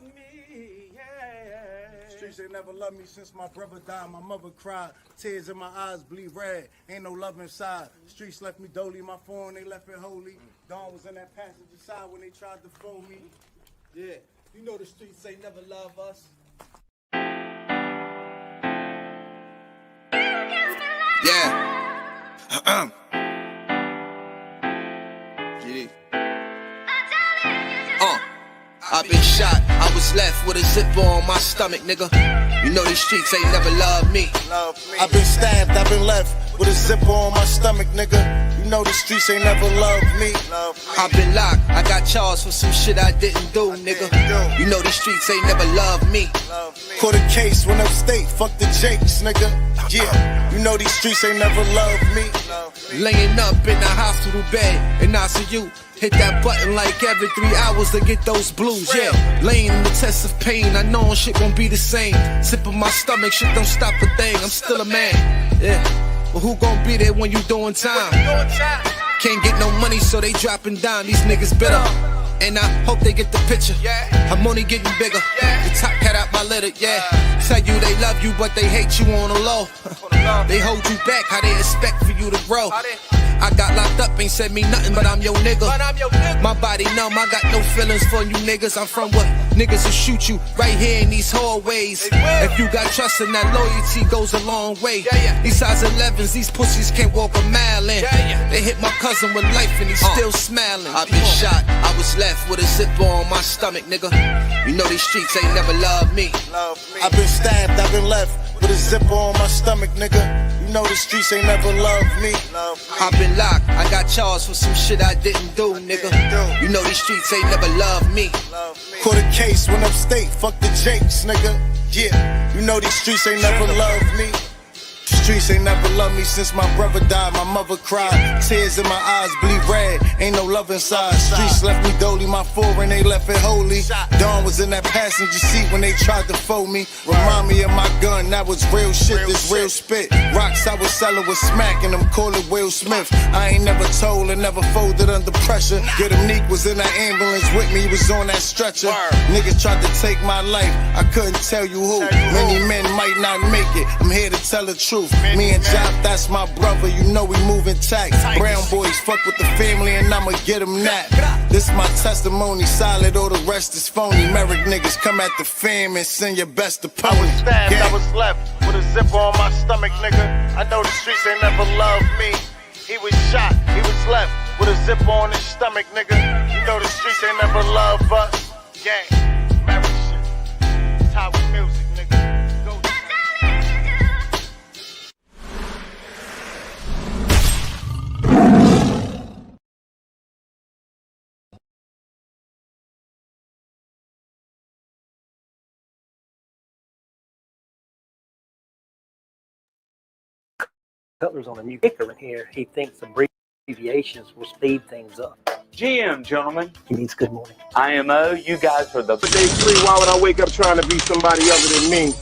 me, yeah. Streets ain't never loved me since my brother died. My mother cried, tears in my eyes bleed red. Ain't no love inside. Streets left me dolly, my phone they left it holy. Dawn was in that passenger side when they tried to phone me. Yeah, you know the streets ain't never love us. Yeah. I've been shot, I was left with a zipper on my stomach, nigga. You know these streets ain't never loved me. I've been stabbed, I've been left with a zipper on my stomach, nigga. You know the streets ain't never loved me. I've been locked, I got charged for some shit I didn't do, nigga. You know these streets ain't never loved me. Caught a case, went upstate, fuck the Jakes, nigga. Yeah, you know these streets ain't never loved me. Laying up in the hospital bed in ICU. Hit that button like every 3 hours to get those blues, yeah. Laying in the test of pain, I know shit won't be the same. Sipping my stomach, shit don't stop a thing, I'm still a man, yeah. But who gon' be there when you doing time? Can't get no money, so they dropping down, these niggas bitter. And I hope they get the picture, I'm only getting bigger. The top cat out my litter, yeah. Tell you they love you, but they hate you on the low. They hold you back, how they expect for you to grow. I got locked up, ain't said me nothing, but I'm your nigga. My body numb, I got no feelings for you niggas. I'm from what niggas will shoot you right here in these hallways. If you got trust and that loyalty goes a long way. These size 11s, these pussies can't walk a mile in. They hit my cousin with life and he's still smiling. I've been shot, I was left with a zipper on my stomach, nigga. You know these streets ain't never loved me. I've been stabbed, I've been left with a zipper on my stomach, nigga. You know the streets ain't never loved me. I've been locked, I got charged for some shit I didn't do, nigga. You know these streets ain't never loved me. Caught a case, went upstate, fuck the Jakes, nigga. Yeah, you know these streets ain't never loved me. Streets ain't never loved me since my brother died. My mother cried, tears in my eyes bleed red. Ain't no love inside. Streets left me dolly, my foreign they left it holy. Dawn was in that passenger seat when they tried to fold me. Remind me of my gun, that was real shit, this real spit. Rocks I was selling was smacking them, call it Will Smith. I ain't never told and never folded under pressure. Yeah, them Neek was in that ambulance with me, he was on that stretcher. Niggas tried to take my life, I couldn't tell you who. Many men might not make it, I'm here to tell the truth. Me and Job, that's my brother, you know we moving tax. Brown boys fuck with the family and I'ma get them that. This my testimony, solid, all the rest is phony. Merrick niggas come at the fam and send your best opponent. I was stabbed, I was left with a zipper on my stomach, nigga. I know the streets ain't never loved me. He was shot, he was left with a zipper on his stomach, nigga. You know the streets ain't never loved us. Gang, Merrick shit, Tower music. Cutler's on a new kicker in here. He thinks abbreviations will speed things up. GM, gentlemen. He needs good morning. IMO, you guys are the... But day 3, why would I wake up trying to be somebody other than me?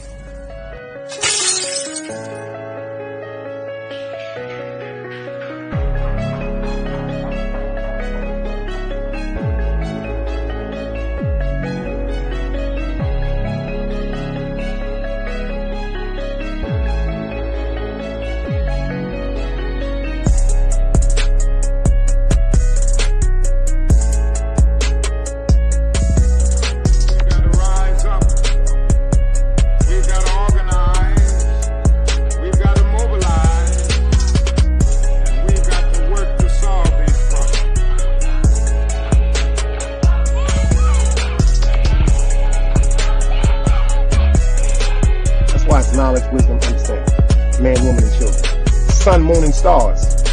Knowledge, wisdom, understanding. Man, woman, and children. Sun, moon, and stars.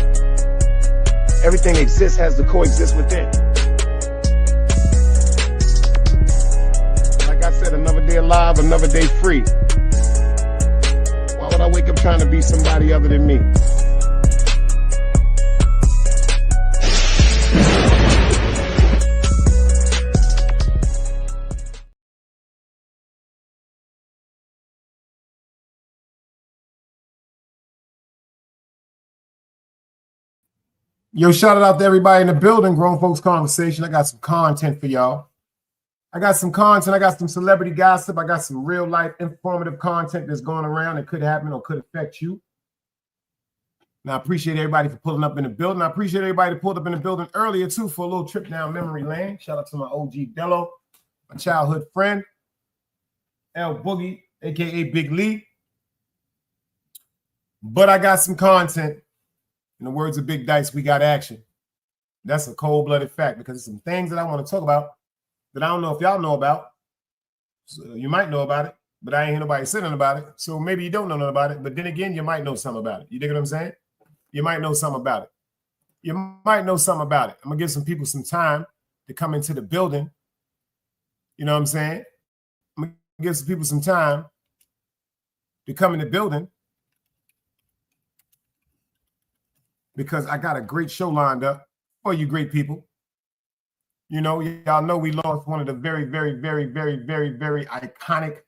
Everything exists has to coexist within. Like I said, another day alive, another day free. Why would I wake up trying to be somebody other than me? Yo, shout it out to everybody in the building. Grown Folks Conversation. I got some content for y'all. I got some content. I got some celebrity gossip. I got some real life informative content that's going around that could happen or could affect you. Now, I appreciate everybody for pulling up in the building. I appreciate everybody that pulled up in the building earlier, too, for a little trip down memory lane. Shout out to my OG Dello, my childhood friend, L Boogie, a.k.a. Big Lee. But I got some content. In the words of Big Dice, we got action. That's a cold-blooded fact because there's some things that I want to talk about that I don't know if y'all know about. So you might know about it, but I ain't hear nobody saying about it. So maybe you don't know nothing about it, but then again, you might know something about it. You dig what I'm saying? You might know something about it. You might know something about it. I'm going to give some people some time to come into the building. You know what I'm saying? I'm going to give some people some time to come in the building because I got a great show lined up for you great people. You know, y'all know we lost one of the very, very, very, very, very, very iconic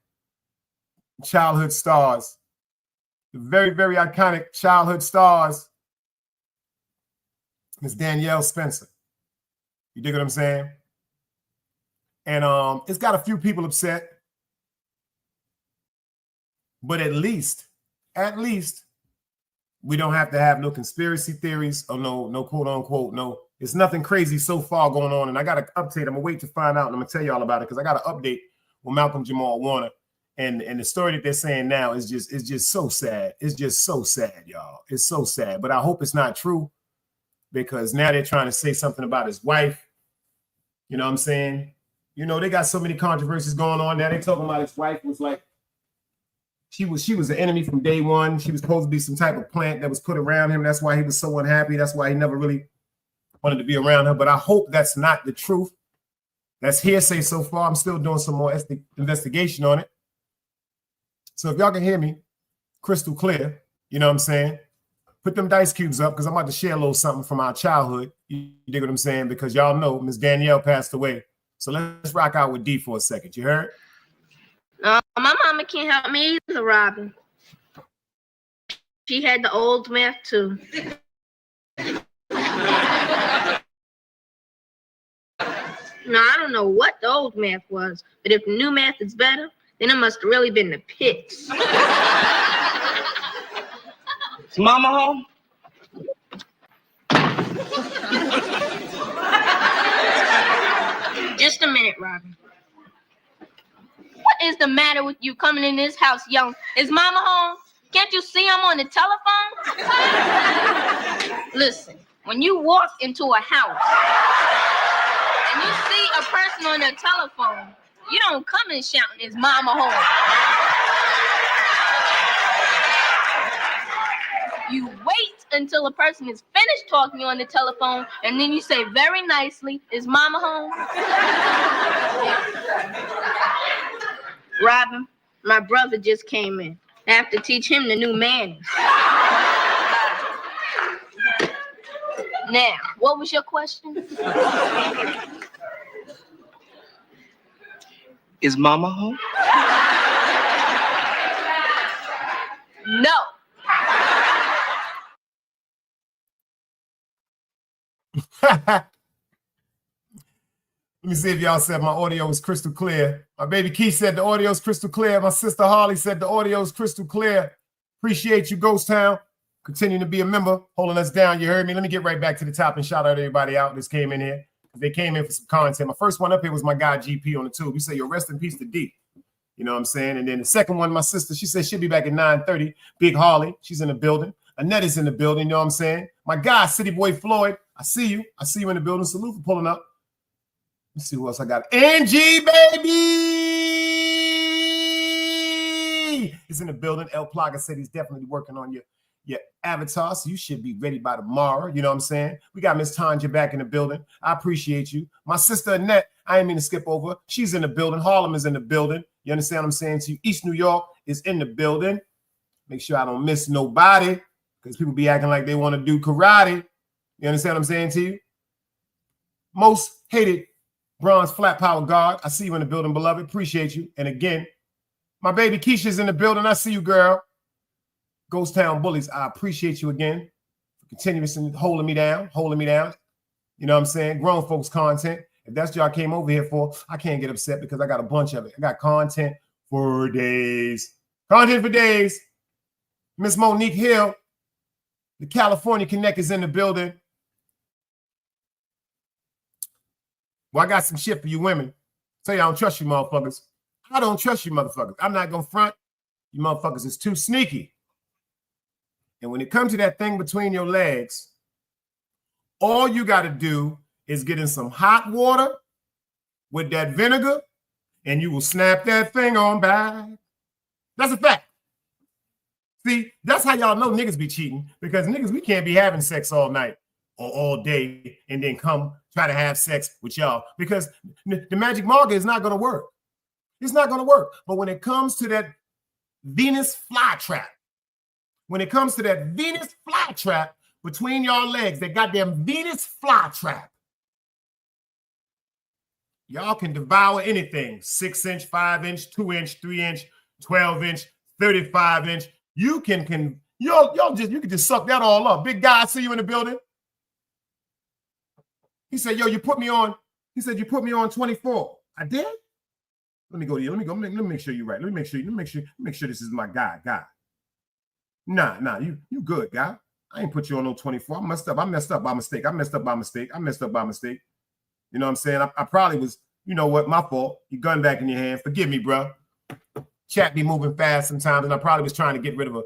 childhood stars. The very, very iconic childhood stars. Miss Danielle Spencer. You dig what I'm saying? And it's got a few people upset. But at least, we don't have to have no conspiracy theories or no quote unquote, no. It's nothing crazy so far going on. And I got an update. I'm going to wait to find out. And I'm going to tell you all about it because I got an update with Malcolm Jamal Warner. And the story that they're saying now is just so sad. It's just so sad, y'all. It's so sad. But I hope it's not true because now they're trying to say something about his wife. You know what I'm saying? You know, they got so many controversies going on now. They're talking about his wife was like, she was an enemy from day one. She was supposed to be some type of plant that was put around him. That's why he was so unhappy. That's why he never really wanted to be around her. But I hope that's not the truth. That's hearsay so far. I'm still doing some more investigation on it. So if y'all can hear me crystal clear, you know what I'm saying? Put them dice cubes up because I'm about to share a little something from our childhood. You dig what I'm saying? Because y'all know Miss Danielle passed away. So let's rock out with D for a second. You heard? My mama can't help me either, Robin. She had the old math too. Now, I don't know what the old math was, but if the new math is better, then it must have really been the pits. Is Mama home? Just a minute, Robin. What is the matter with you coming in this house yelling, "Is Mama home? Can't you see I'm on the telephone?" Listen, when you walk into a house and you see a person on their telephone, you don't come in shouting, "Is Mama home?" You wait until a person is finished talking on the telephone, and then you say very nicely, "Is Mama home?" Robin, my brother just came in. I have to teach him the new manners. Now, what was your question? Is Mama home? No. Let me see if y'all said my audio was crystal clear. My baby Keith said the audio is crystal clear. My sister Harley said the audio is crystal clear. Appreciate you, Ghost Town. Continuing to be a member, holding us down. You heard me. Let me get right back to the top and shout out everybody out that came in here. They came in for some content. My first one up here was my guy GP on the tube. He said, "Yo, rest in peace to D." You know what I'm saying? And then the second one, my sister, she said she'll be back at 9:30. Big Harley, she's in the building. Annette is in the building. You know what I'm saying? My guy, City Boy Floyd, I see you. I see you in the building. Salute for pulling up. Let's see who else I got. Angie, baby! He's in the building. El Plaga said he's definitely working on your avatar, so you should be ready by tomorrow. You know what I'm saying? We got Miss Tanja back in the building. I appreciate you. My sister Annette, I ain't mean to skip over. She's in the building. Harlem is in the building. You understand what I'm saying to you? East New York is in the building. Make sure I don't miss nobody because people be acting like they want to do karate. You understand what I'm saying to you? Most hated bronze flat power guard. I see you in the building, beloved. Appreciate you. And again, my baby Keisha's in the building. I see you, girl. Ghost Town Bullies, I appreciate you again for continuously holding me down. You know what I'm saying? Grown folks content. If that's what y'all came over here for, I can't get upset because I got a bunch of it. I got content for days. Content for days. Miss Monique Hill, the California Connect is in the building. Well, I got some shit for you women. Tell you I don't trust you motherfuckers. I don't trust you motherfuckers. I'm not going to front. You motherfuckers is too sneaky. And when it comes to that thing between your legs, all you got to do is get in some hot water with that vinegar and you will snap that thing on back. That's a fact. See, that's how y'all know niggas be cheating, because niggas, we can't be having sex all night or all day and then come try to have sex with y'all, because the magic marker is not going to work. It's not going to work. But when it comes to that Venus flytrap, between y'all legs, that goddamn Venus flytrap, y'all can devour anything. 6-inch, 5-inch, 2-inch, 3-inch, 12-inch, 35-inch. You can just suck that all up. Big guy, I see you in the building. He said, yo, you put me on. He said, you put me on 24. I did? Let me go to you. Let me make sure you're right. Let me make sure this is my guy. Nah, you good, guy. I ain't put you on no 24. I messed up by mistake. You know what I'm saying? I probably was, you know what, my fault. Your gun back in your hand. Forgive me, bro. Chat be moving fast sometimes, and I probably was trying to get rid of a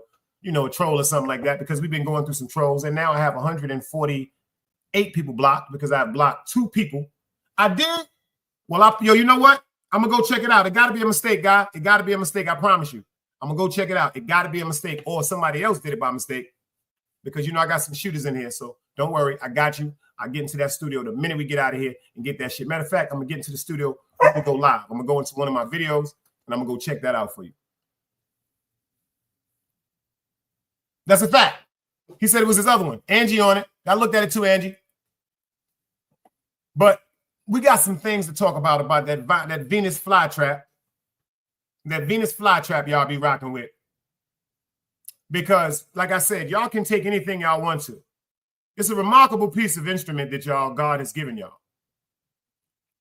troll or something like that, because we've been going through some trolls, and now I have 148 people blocked because I blocked 2 people. I did? Well, you know what? I'm going to go check it out. It got to be a mistake, guy. It got to be a mistake. I promise you. I'm going to go check it out. It got to be a mistake, or somebody else did it by mistake, because, I got some shooters in here. So don't worry. I got you. I'll get into that studio the minute we get out of here and get that shit. Matter of fact, I'm going to get into the studio. I'm going to go live. I'm going to go into one of my videos, and I'm going to go check that out for you. That's a fact. He said it was his other one. Angie on it. I looked at it too, Angie. But we got some things to talk about that Venus flytrap. That Venus flytrap y'all be rocking with. Because, like I said, y'all can take anything y'all want to. It's a remarkable piece of instrument that God has given y'all.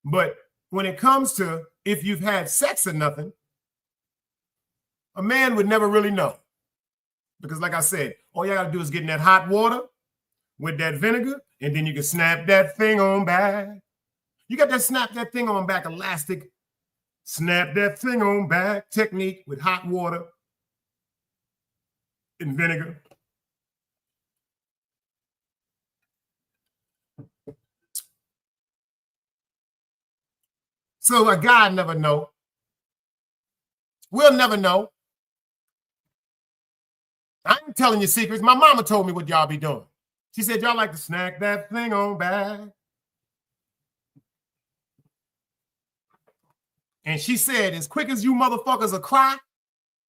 But when it comes to if you've had sex or nothing, a man would never really know. Because, like I said, all y'all got to do is get in that hot water with that vinegar, and then you can snap that thing on back. You got that snap that thing on back elastic, snap that thing on back technique with hot water and vinegar. So a guy never know. We'll never know. I ain't telling you secrets. My mama told me what y'all be doing. She said y'all like to snack that thing on back. And she said, as quick as you motherfuckers will cry,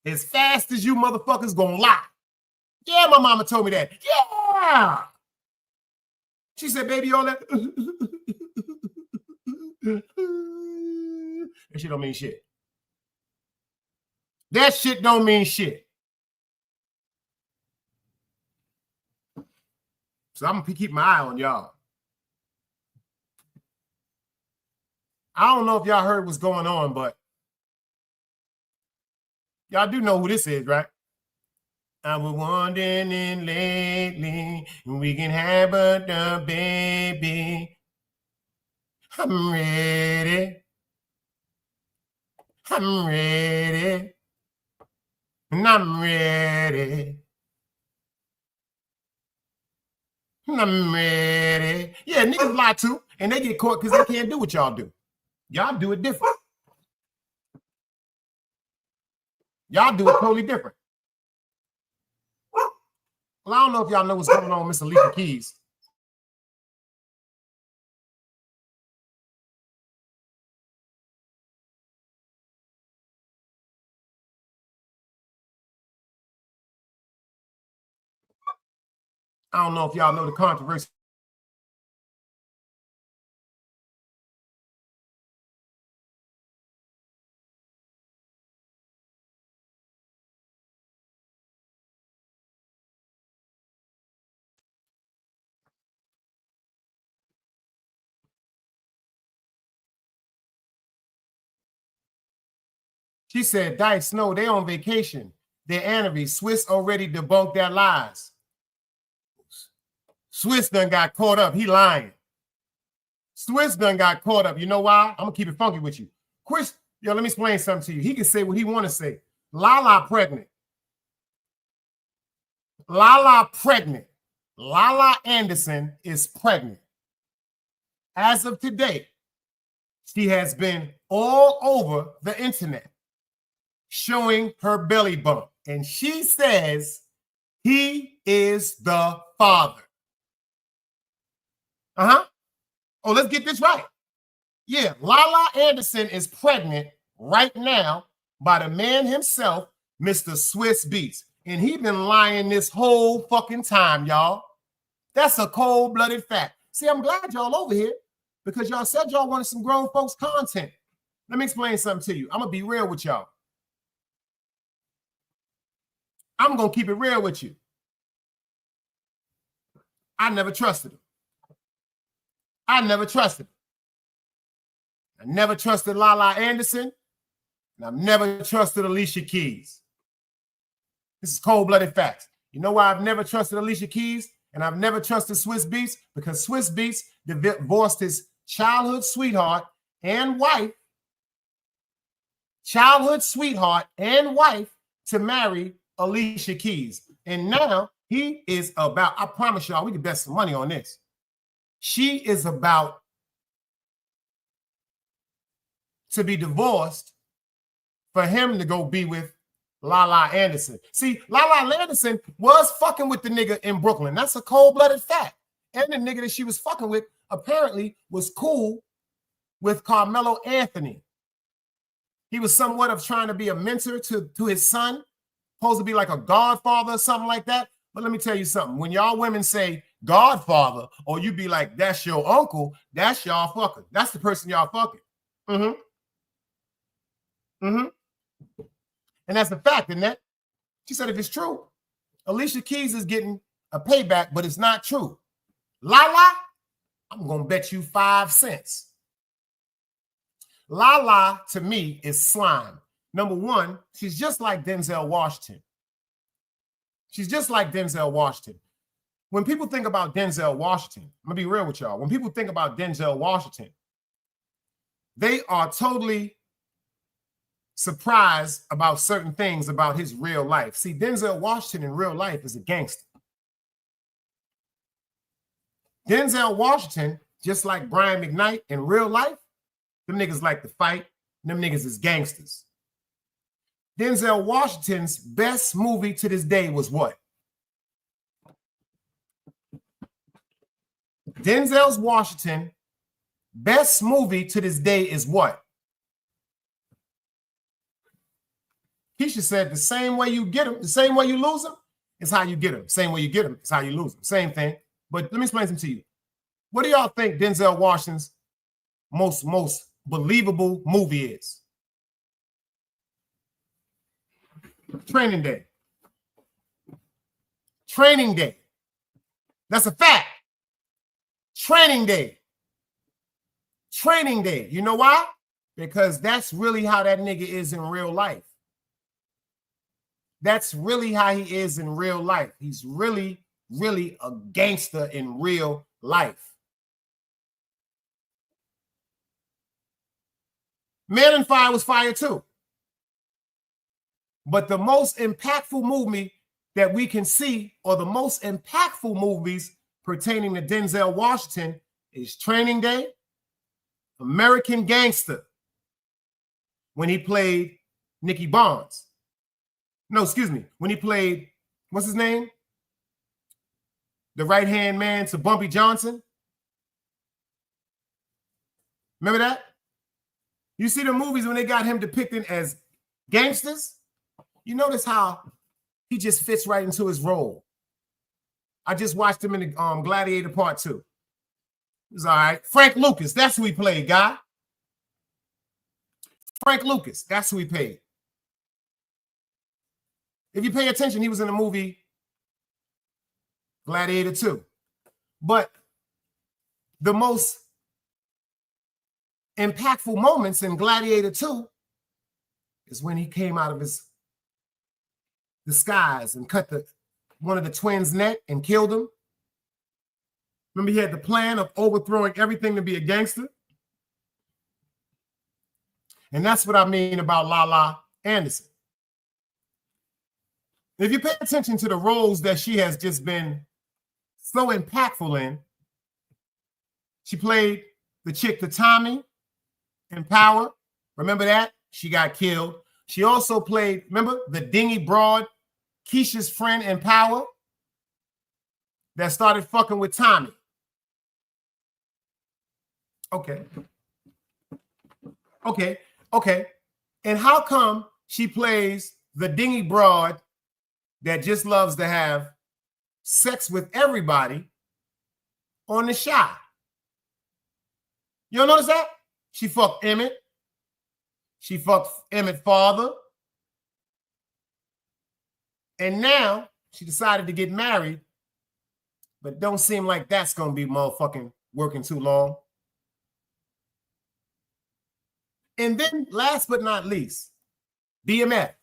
as fast as you motherfuckers gonna lie. Yeah, my mama told me that. Yeah. She said, baby, all that. That shit don't mean shit. That shit don't mean shit. So I'm gonna keep my eye on y'all. I don't know if y'all heard what's going on, but y'all do know who this is, right? I was wondering lately we can have a baby. I'm ready. I'm ready. And I'm ready. I'm ready. Yeah, niggas lie too, and they get caught because they can't do what y'all do. Y'all do it different. Y'all do it totally different. Well, I don't know if y'all know what's going on with Miss Alicia Keys. I don't know if y'all know the controversy. She said, Dice, no, they on vacation. They're anniversary. Swiss already debunked their lies. Swiss done got caught up. He lying. Swiss done got caught up. You know why? I'm going to keep it funky with you. Chris, yo, let me explain something to you. He can say what he want to say. Lala pregnant. Lala pregnant. Lala Anderson is pregnant. As of today, she has been all over the internet showing her belly bump. And she says he is the father. Oh, let's get this right. Yeah, Lala Anderson is pregnant right now by the man himself, Mr. Swiss Beats. And he been lying this whole fucking time, y'all. That's a cold-blooded fact. See, I'm glad y'all over here because y'all said y'all wanted some grown folks content. Let me explain something to you. I'm going to be real with y'all. I'm going to keep it real with you. I never trusted him. I never trusted him. I never trusted Lala Anderson, and I've never trusted Alicia Keys. This is cold-blooded facts. You know why I've never trusted Alicia Keys and I've never trusted Swiss Beats? Because Swiss Beats divorced his childhood sweetheart and wife to marry Alicia Keys. And now he is about, I promise y'all, we can bet some money on this. She is about to be divorced for him to go be with Lala Anderson. See, Lala Anderson was fucking with the nigga in Brooklyn. That's a cold-blooded fact. And the nigga that she was fucking with apparently was cool with Carmelo Anthony. He was somewhat of trying to be a mentor to his son, supposed to be like a godfather or something like that. But let me tell you something. When y'all women say godfather, or you be like, that's your uncle, that's y'all fucking. That's the person y'all fucking. And that's the fact, isn't it? She said, if it's true, Alicia Keys is getting a payback, but it's not true. Lala, I'm going to bet you 5 cents. Lala, to me, is slime. Number one, she's just like Denzel Washington. She's just like Denzel Washington. When people think about Denzel Washington, I'm going to be real with y'all. When people think about Denzel Washington, they are totally surprised about certain things about his real life. See, Denzel Washington in real life is a gangster. Denzel Washington, just like Brian McKnight in real life, them niggas like to fight. Them niggas is gangsters. Denzel Washington's best movie to this day was what? Denzel Washington best movie to this day is what? Keisha said the same way you get them, the same way you lose them is how you get them. Same way you get them is how you lose them. Same thing. But let me explain something to you. What do y'all think Denzel Washington's most believable movie is? Training Day. Training Day. That's a fact. Training Day. Training Day. You know why? Because that's really how that nigga is in real life. That's really how he is in real life. He's really, really a gangster in real life. Man on Fire was fire too. But the most impactful movie that we can see, or the most impactful movies pertaining to Denzel Washington, is Training Day, American Gangster, when he played Nicky Barnes. No, excuse me. When he played, what's his name? The right-hand man to Bumpy Johnson. Remember that? You see the movies when they got him depicted as gangsters? You notice how he just fits right into his role. I just watched him in the Gladiator Part 2. It was all right. Frank Lucas, that's who he played, guy. Frank Lucas, that's who he played. If you pay attention, he was in the movie Gladiator 2. But the most impactful moments in Gladiator 2 is when he came out of his disguise and cut one of the twins' neck and killed him. Remember, he had the plan of overthrowing everything to be a gangster. And that's what I mean about Lala Anderson. If you pay attention to the roles that she has just been so impactful in, she played the chick, the Tommy in Power. Remember that? She got killed. She also played, remember, the dingy broad, Keisha's friend in Power that started fucking with Tommy. Okay. And how come she plays the dingy broad that just loves to have sex with everybody on The Shy? You don't notice that? She fucked Emmett. She fucked Emmett's father. And now she decided to get married, but don't seem like that's going to be motherfucking working too long. And then last but not least, BMF.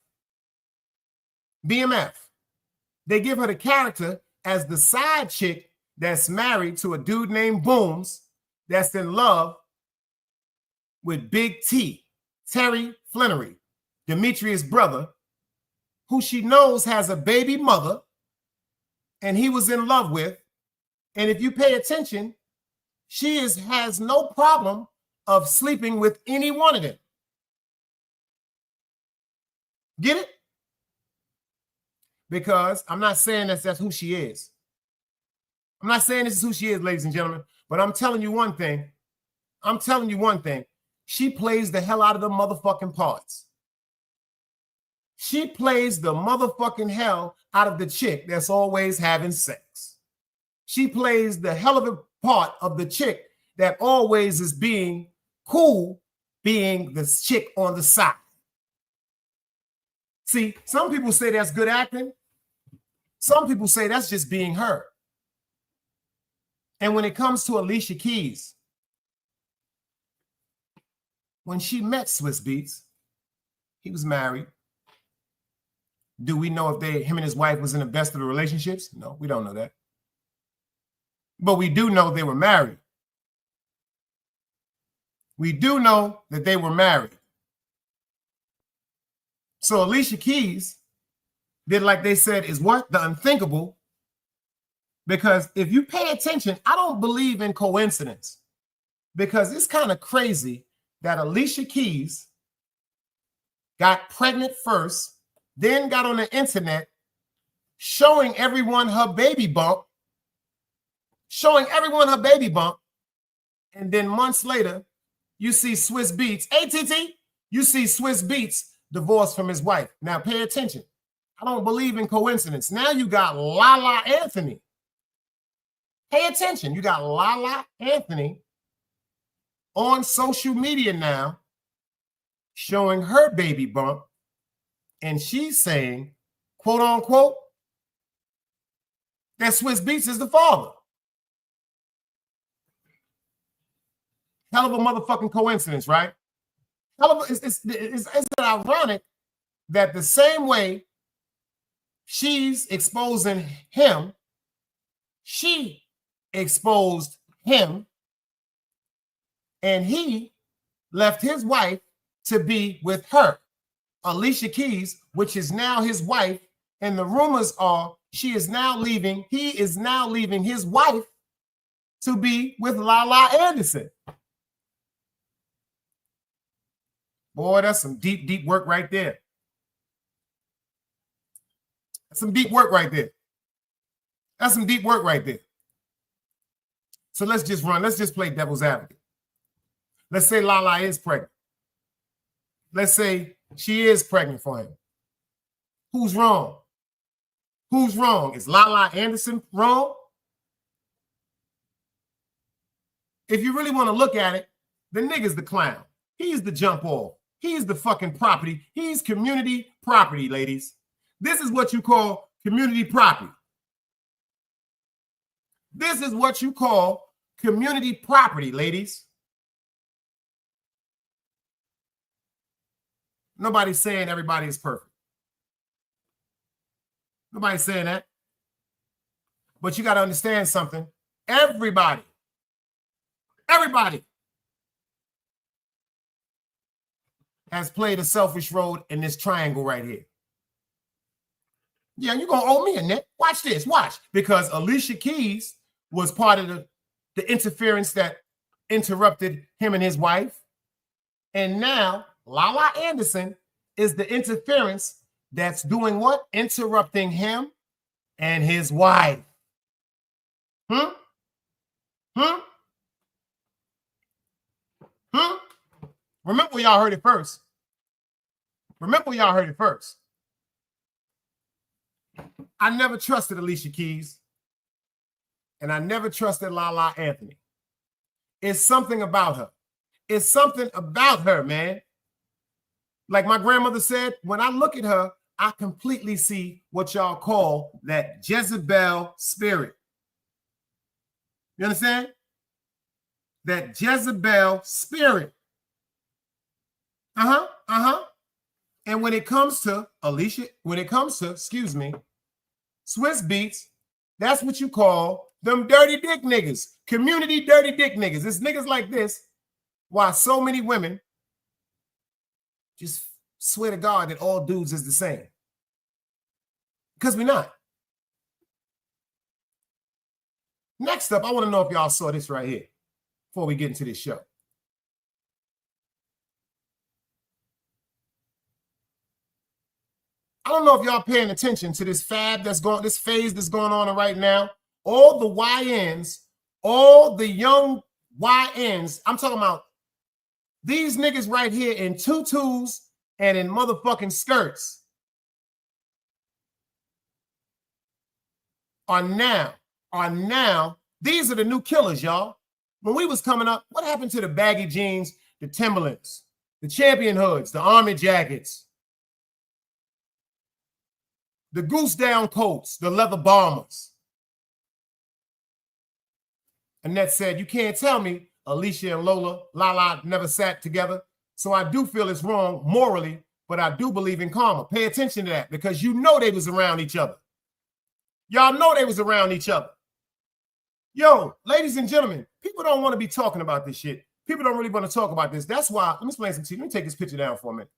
They give her the character as the side chick that's married to a dude named Booms that's in love with Big T, Terry Flannery, Demetrius' brother, who she knows has a baby mother and he was in love with. And if you pay attention, she has no problem of sleeping with any one of them. Get it? Because I'm not saying that's who she is. I'm not saying this is who she is, ladies and gentlemen, but I'm telling you one thing. She plays the hell out of the motherfucking parts. She plays the motherfucking hell out of the chick that's always having sex. She plays the hell of a part of the chick that always is being cool, being the chick on the side. See, some people say that's good acting. Some people say that's just being her. And when it comes to Alicia Keys, when she met Swiss Beats, he was married. Do we know if him and his wife was in the best of the relationships? No, we don't know that. But we do know they were married. We do know that they were married. So Alicia Keys did, like they said, is what? The unthinkable. Because if you pay attention, I don't believe in coincidence. Because it's kind of crazy that Alicia Keys got pregnant first, then got on the internet showing everyone her baby bump, and then months later, you see Swiss Beats, ATT, you see Swiss Beats divorced from his wife. Now pay attention. I don't believe in coincidence. Now you got Lala Anthony. Pay attention. You got Lala Anthony on social media now showing her baby bump, and she's saying, quote unquote, that Swiss Beats is the father. Hell of a motherfucking coincidence, right? It's ironic that the same way she's exposing him, she exposed him, and he left his wife to be with her, Alicia Keys, which is now his wife. And the rumors are he is now leaving his wife to be with Lala Anderson. Boy, that's some deep, deep work right there. That's some deep work right there. So let's just play devil's advocate. Let's say Lala is pregnant. Let's say she is pregnant for him. Who's wrong? Is Lala Anderson wrong? If you really want to look at it, the nigga's the clown. He's the jump off. He's the fucking property. He's community property, ladies. This is what you call community property. This is what you call community property, ladies. Nobody's saying everybody is perfect. Nobody's saying that. But you got to understand something. Everybody has played a selfish role in this triangle right here. Yeah, you're going to owe me a net. Watch this, watch. Because Alicia Keys was part of the interference that interrupted him and his wife. And now Lala Anderson is the interference that's doing what? Interrupting him and his wife. Remember y'all heard it first. I never trusted Alicia Keys, and I never trusted Lala Anthony. It's something about her. It's something about her, man. Like my grandmother said, when I look at her, I completely see what y'all call that Jezebel spirit. You understand? That Jezebel spirit. And when it comes to Swiss Beats, that's what you call them dirty dick niggas. Community dirty dick niggas. It's niggas like this why so many women just swear to God that all dudes is the same. Because we're not. Next up, I want to know if y'all saw this right here before we get into this show. I don't know if y'all paying attention to this this phase that's going on right now. All the YNs, all the young YNs, I'm talking about these niggas right here in tutus and in motherfucking skirts are now, these are the new killers, y'all. When we was coming up, what happened to the baggy jeans, the Timberlands, the champion hoods, the army jackets, the goose down coats, the leather bombers? Annette said, you can't tell me Alicia and Lala never sat together. So I do feel it's wrong morally, but I do believe in karma. Pay attention to that because you know they was around each other. Y'all know they was around each other. Yo, ladies and gentlemen, people don't want to be talking about this shit. People don't really want to talk about this. That's why, let me explain something to you. Let me take this picture down for a minute.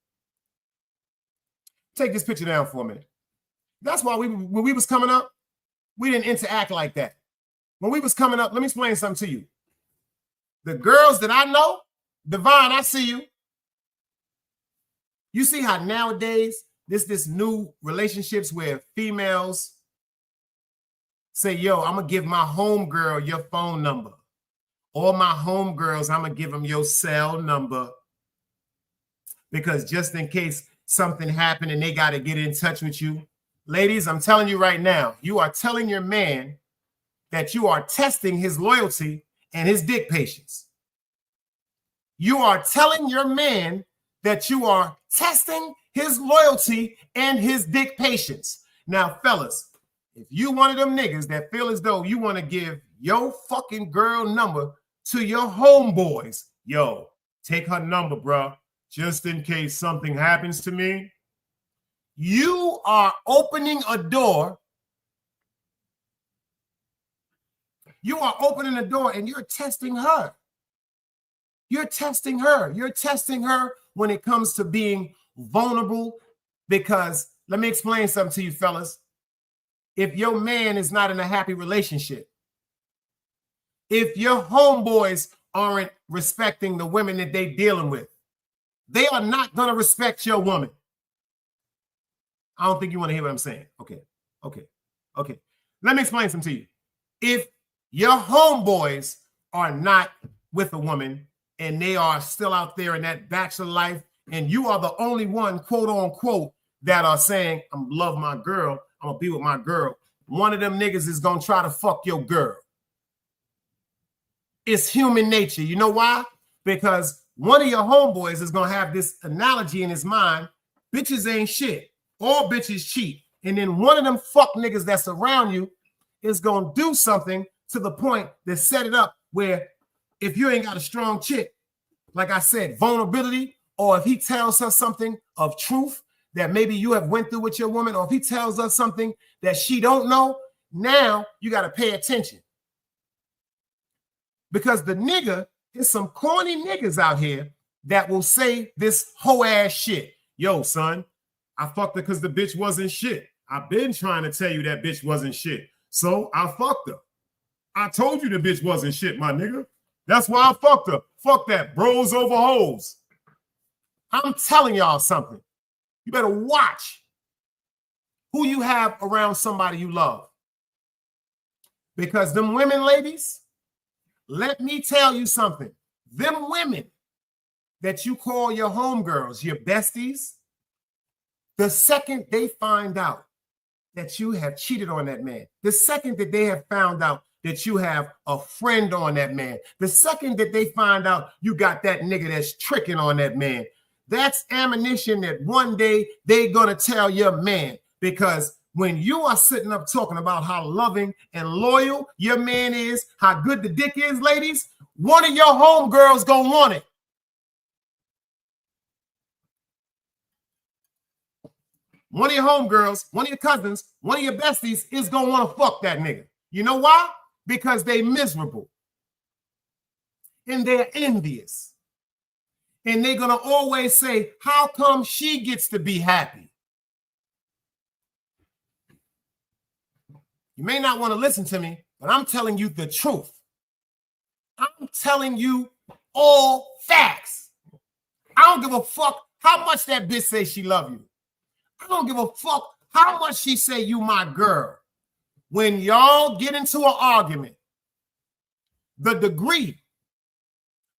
That's why when we was coming up, we didn't interact like that. When we was coming up, let me explain something to you. The girls that I know, Divine, I see you. You see how nowadays this new relationships where females say, yo, I'm going to give my homegirl your phone number. All my homegirls, I'm going to give them your cell number. Because just in case something happened and they got to get in touch with you. Ladies, I'm telling you right now, you are telling your man that you are testing his loyalty and his dick patience. You are telling your man that you are testing his loyalty and his dick patience. Now, fellas, if you one of them niggas that feel as though you want to give your fucking girl number to your homeboys, yo, take her number, bro, just in case something happens to me. You are opening a door. You are opening a door and you're testing her. You're testing her. You're testing her when it comes to being vulnerable because let me explain something to you, fellas. If your man is not in a happy relationship, if your homeboys aren't respecting the women that they're dealing with, they are not going to respect your woman. I don't think you want to hear what I'm saying. Okay. Let me explain something to you. If your homeboys are not with a woman and they are still out there in that bachelor life and you are the only one, quote unquote, that are saying, I'm love my girl, I'm going to be with my girl, one of them niggas is going to try to fuck your girl. It's human nature. You know why? Because one of your homeboys is going to have this analogy in his mind, bitches ain't shit. All bitches cheat. And then one of them fuck niggas that's around you is going to do something to the point that set it up where if you ain't got a strong chick, like I said, vulnerability, or if he tells her something of truth that maybe you have went through with your woman, or if he tells us something that she don't know, now you got to pay attention. Because the nigga is some corny niggas out here that will say this whole ass shit. Yo, son, I fucked her because the bitch wasn't shit. I've been trying to tell you that bitch wasn't shit. So I fucked her. I told you the bitch wasn't shit, my nigga. That's why I fucked her. Fuck that. Bros over hoes. I'm telling y'all something. You better watch who you have around somebody you love. Because them women, ladies, let me tell you something. Them women that you call your homegirls, your besties, the second they find out that you have cheated on that man, the second that they have found out that you have a friend on that man, the second that they find out you got that nigga that's tricking on that man, that's ammunition that one day they're going to tell your man. Because when you are sitting up talking about how loving and loyal your man is, how good the dick is, ladies, one of your homegirls gonna want it. One of your homegirls, one of your cousins, one of your besties is gonna want to fuck that nigga. You know why? Because they miserable. And they're envious. And they're gonna always say, how come she gets to be happy? You may not want to listen to me, but I'm telling you the truth. I'm telling you all facts. I don't give a fuck how much that bitch say she love you. I don't give a fuck how much she say you my girl. When y'all get into an argument, the degree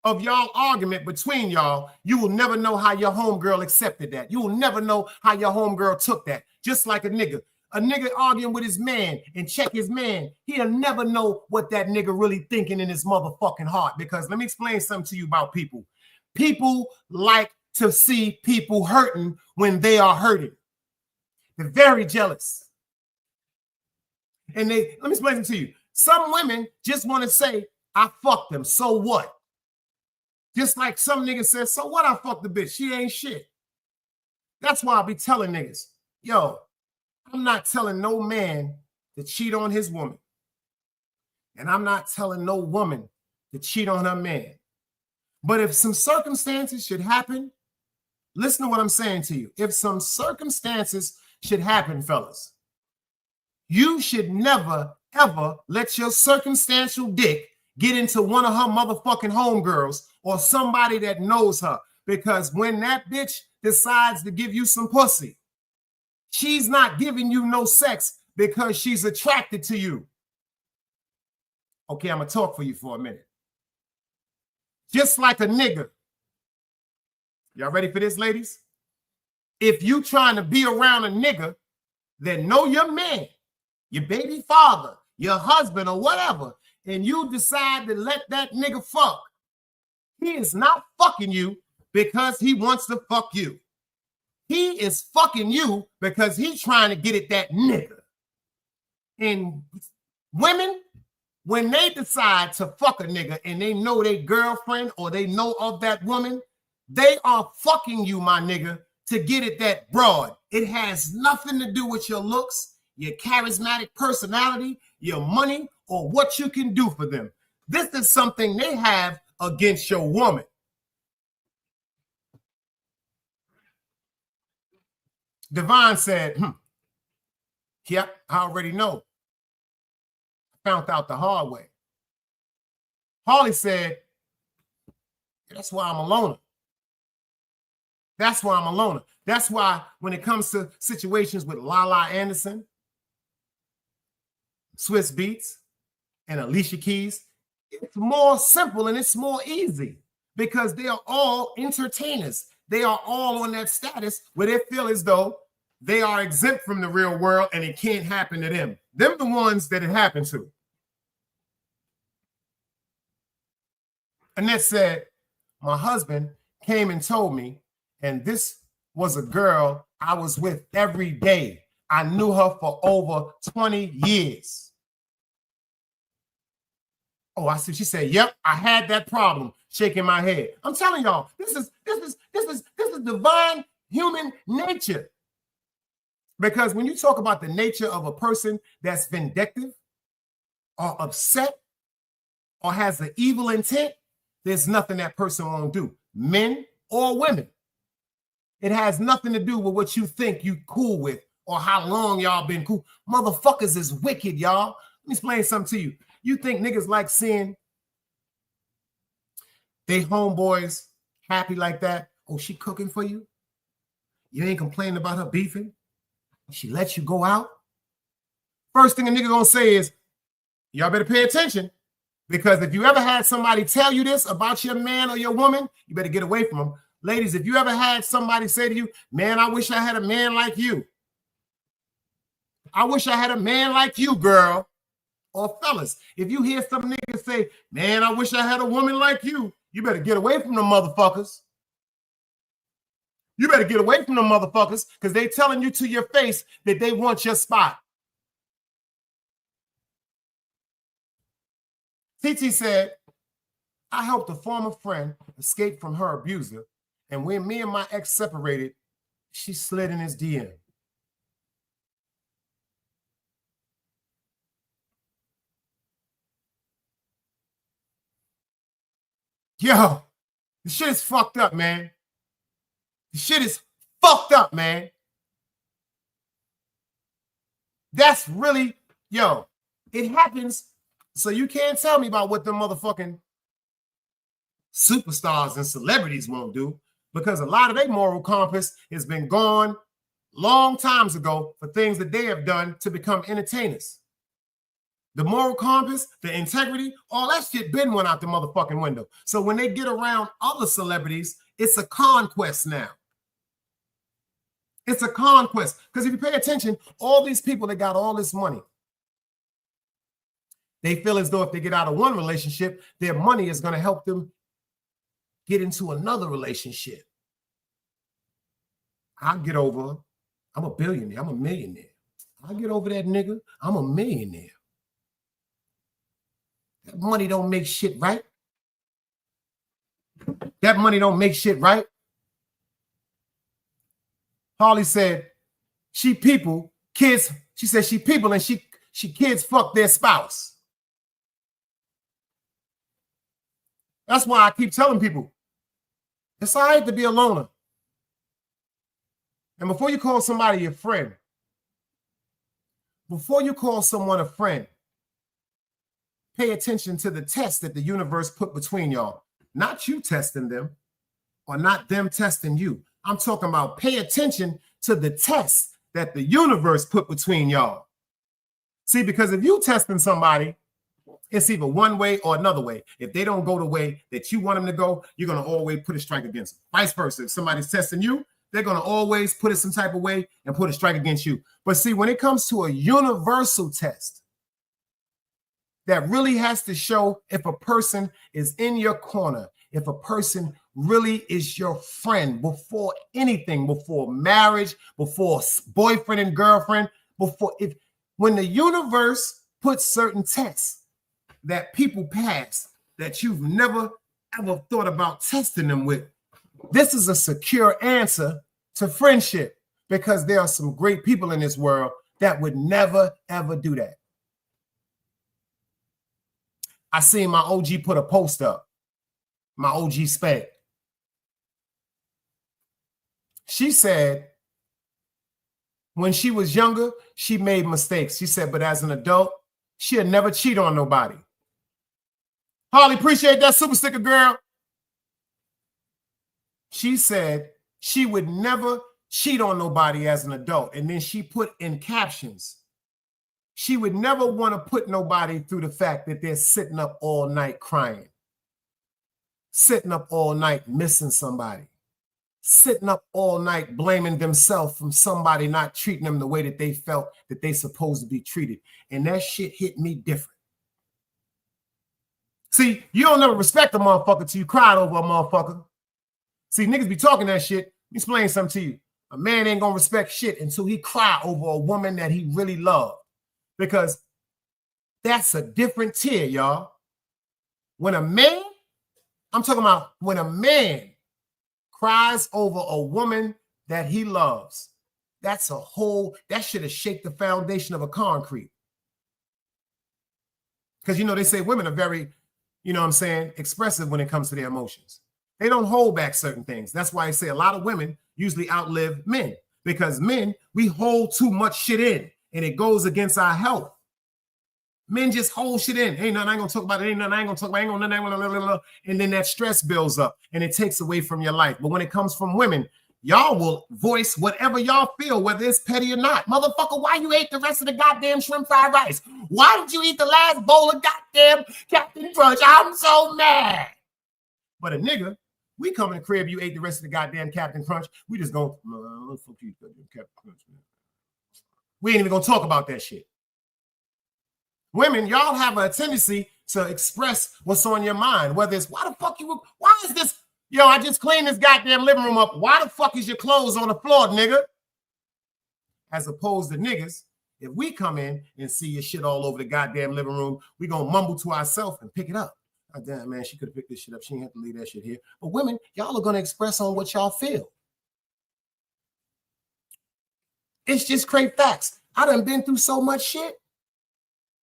of y'all argument between y'all, you will never know how your homegirl accepted that. You will never know how your homegirl took that. Just like a nigga. A nigga arguing with his man and check his man, he'll never know what that nigga really thinking in his motherfucking heart. Because let me explain something to you about people. People like to see people hurting when they are hurting. They're very jealous. And let me explain it to you. Some women just want to say, I fucked them, so what? Just like some niggas says, so what I fucked the bitch? She ain't shit. That's why I be telling niggas, yo, I'm not telling no man to cheat on his woman. And I'm not telling no woman to cheat on her man. But if some circumstances should happen, listen to what I'm saying to you. If some circumstances should happen, fellas, you should never, ever let your circumstantial dick get into one of her motherfucking homegirls or somebody that knows her. Because when that bitch decides to give you some pussy, she's not giving you no sex because she's attracted to you. Okay, I'm going to talk for you for a minute. Just like a nigga. Y'all ready for this, ladies? If you trying to be around a nigga that know your man, your baby father, your husband or whatever, and you decide to let that nigga fuck, he is not fucking you because he wants to fuck you. He is fucking you because he's trying to get at that nigga. And women, when they decide to fuck a nigga and they know their girlfriend or they know of that woman, they are fucking you, my nigga, to get at that broad. It has nothing to do with your looks, your charismatic personality, your money, or what you can do for them. This is something they have against your woman. Devon said, yep, I already know. I found out the hard way. Harley said, that's why I'm a loner. That's why I'm a loner. That's why when it comes to situations with Lala Anderson, Swiss Beats, and Alicia Keys, it's more simple and it's more easy because they are all entertainers. They are all on that status where they feel as though they are exempt from the real world and it can't happen to them. Them the ones that it happened to. Annette said, my husband came and told me, and this was a girl I was with every day. I knew her for over 20 years. Oh, I see. She said, yep, I had that problem, shaking my head. I'm telling y'all, this is divine human nature. Because when you talk about the nature of a person that's vindictive or upset or has an evil intent, there's nothing that person won't do, men or women. It has nothing to do with what you think you cool with or how long y'all been cool. Motherfuckers is wicked, y'all. Let me explain something to you. You think niggas like seeing they homeboys happy like that? Oh, she cooking for you? You ain't complaining about her beefing? She lets you go out? First thing a nigga gonna say is, y'all better pay attention, because if you ever had somebody tell you this about your man or your woman, you better get away from them. Ladies, if you ever had somebody say to you, man, I wish I had a man like you. I wish I had a man like you, girl. Or fellas, if you hear some niggas say, man, I wish I had a woman like you, you better get away from them motherfuckers. You better get away from them motherfuckers, because they telling you to your face that they want your spot. TT said, I helped a former friend escape from her abuser, and when me and my ex separated, she slid in his DM. Yo, the shit is fucked up, man. The shit is fucked up, man. That's really, yo, it happens. So you can't tell me about what the motherfucking superstars and celebrities won't do, because a lot of their moral compass has been gone long times ago for things that they have done to become entertainers. The moral compass, the integrity, all that shit been went out the motherfucking window. So when they get around other celebrities, it's a conquest now. It's a conquest. Because if you pay attention, all these people that got all this money, they feel as though if they get out of one relationship, their money is going to help them get into another relationship. I'll get over, I'm a billionaire, I'm a millionaire. I'll get over that nigga, I'm a millionaire. That money don't make shit right. That money don't make shit right. Holly said, she people, kids, she said she people and she kids fuck their spouse. That's why I keep telling people, it's all right to be a loner. And before you call somebody your friend, before you call someone a friend, pay attention to the test that the universe put between y'all. Not you testing them or not them testing you. I'm talking about pay attention to the test that the universe put between y'all. See, because if you testing somebody, it's either one way or another way. If they don't go the way that you want them to go, you're going to always put a strike against them. Vice versa. If somebody's testing you, they're going to always put it some type of way and put a strike against you. But see, when it comes to a universal test that really has to show if a person is in your corner, if a person really is your friend before anything, before marriage, before boyfriend and girlfriend, when the universe puts certain tests that people pass that you've never ever thought about testing them with, this is a secure answer to friendship, because there are some great people in this world that would never ever do that. I seen my OG put a post up, my OG Spade. She said when she was younger, she made mistakes. She said, but as an adult, she'll never cheat on nobody. Holly, appreciate that super sticker, girl. She said she would never cheat on nobody as an adult. And then she put in captions, she would never want to put nobody through the fact that they're sitting up all night crying, sitting up all night missing somebody, sitting up all night blaming themselves from somebody not treating them the way that they felt that they supposed to be treated. And that shit hit me different. See, you don't never respect a motherfucker till you cried over a motherfucker. See, niggas be talking that shit. Let me explain something to you. A man ain't gonna respect shit until he cry over a woman that he really loved. Because that's a different tier, y'all. When a man, I'm talking about when a man cries over a woman that he loves, that should have shake the foundation of a concrete. Because, you know, they say women are very, you know what I'm saying, expressive when it comes to their emotions. They don't hold back certain things. That's why I say a lot of women usually outlive men, because men, we hold too much shit in and it goes against our health. Men just hold shit in. Ain't nothing I ain't gonna talk about. It ain't nothing I ain't gonna talk about. Ain't gonna nothing. And then that stress builds up and it takes away from your life. But when it comes from women, y'all will voice whatever y'all feel, whether it's petty or not. Motherfucker, why you ate the rest of the goddamn shrimp fried rice? Why did you eat the last bowl of goddamn Captain Crunch? I'm so mad. But a nigga, we come in the crib, you ate the rest of the goddamn Captain Crunch. We just go, fuck you, Captain Crunch, man. We ain't even gonna talk about that shit. Women, y'all have a tendency to express what's on your mind, whether it's why is this? Yo, I just cleaned this goddamn living room up. Why the fuck is your clothes on the floor, nigga? As opposed to niggas, if we come in and see your shit all over the goddamn living room, we gonna mumble to ourselves and pick it up. Oh, damn, man, she could have picked this shit up. She didn't have to leave that shit here. But women, y'all are gonna express on what y'all feel. It's just straight facts. I done been through so much shit.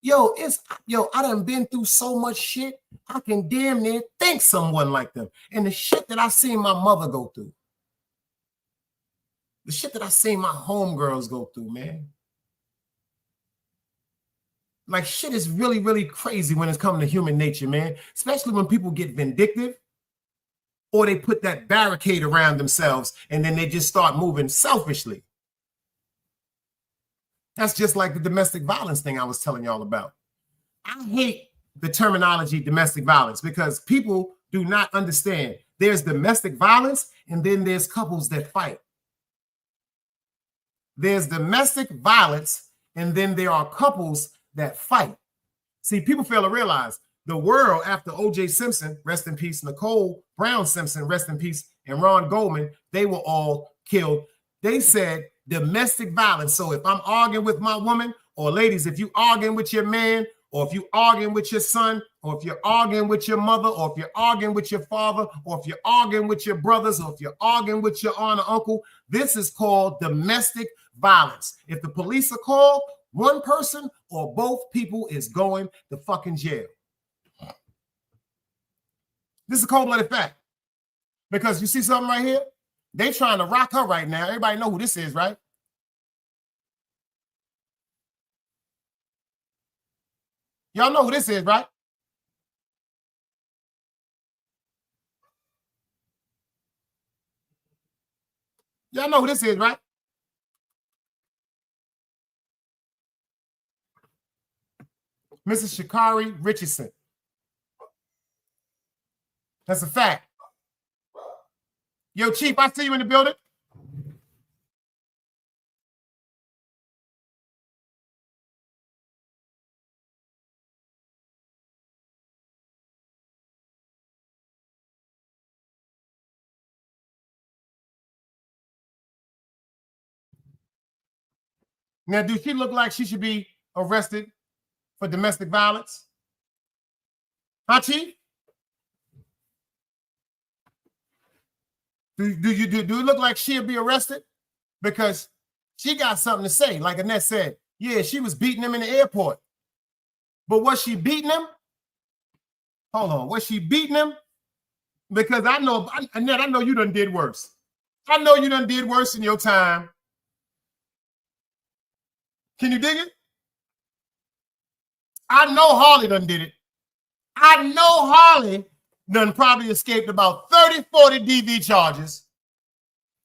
I done been through so much shit. I can damn near think someone like them. And the shit that I seen my mother go through. The shit that I seen my homegirls go through, man. Like, shit is really, really crazy when it's coming to human nature, man. Especially when people get vindictive or they put that barricade around themselves and then they just start moving selfishly. That's just like the domestic violence thing I was telling y'all about. I hate the terminology domestic violence because people do not understand. There's domestic violence and then there's couples that fight. There's domestic violence and then there are couples that fight. See, people fail to realize the world after O.J. Simpson, rest in peace, Nicole Brown Simpson, rest in peace, and Ron Goldman, they were all killed. They said domestic violence. So if I'm arguing with my woman, or ladies, if you arguing with your man, or if you arguing with your son, or if you're arguing with your mother, or if you're arguing with your father, or if you're arguing with your brothers, or if you're arguing with your aunt or uncle, this is called domestic violence. If the police are called, one person or both people is going to fucking jail. This is a cold-blooded fact. Because you see something right here? They trying to rock her right now. Everybody know who this is, right? Y'all know who this is, right? Y'all know who this is, right? Mrs. Sha'carrie Richardson. That's a fact. Yo, Chief, I see you in the building. Now, do she look like she should be arrested for domestic violence? Huh, Chief? Do it look like she'll be arrested? Because she got something to say. Like Annette said, yeah, she was beating him in the airport. But was she beating him? Hold on. Was she beating him? Because I know, Annette, I know you done did worse. I know you done did worse in your time. Can you dig it? I know Harley done did it. I know Harley done probably escaped about 30, 40 DV charges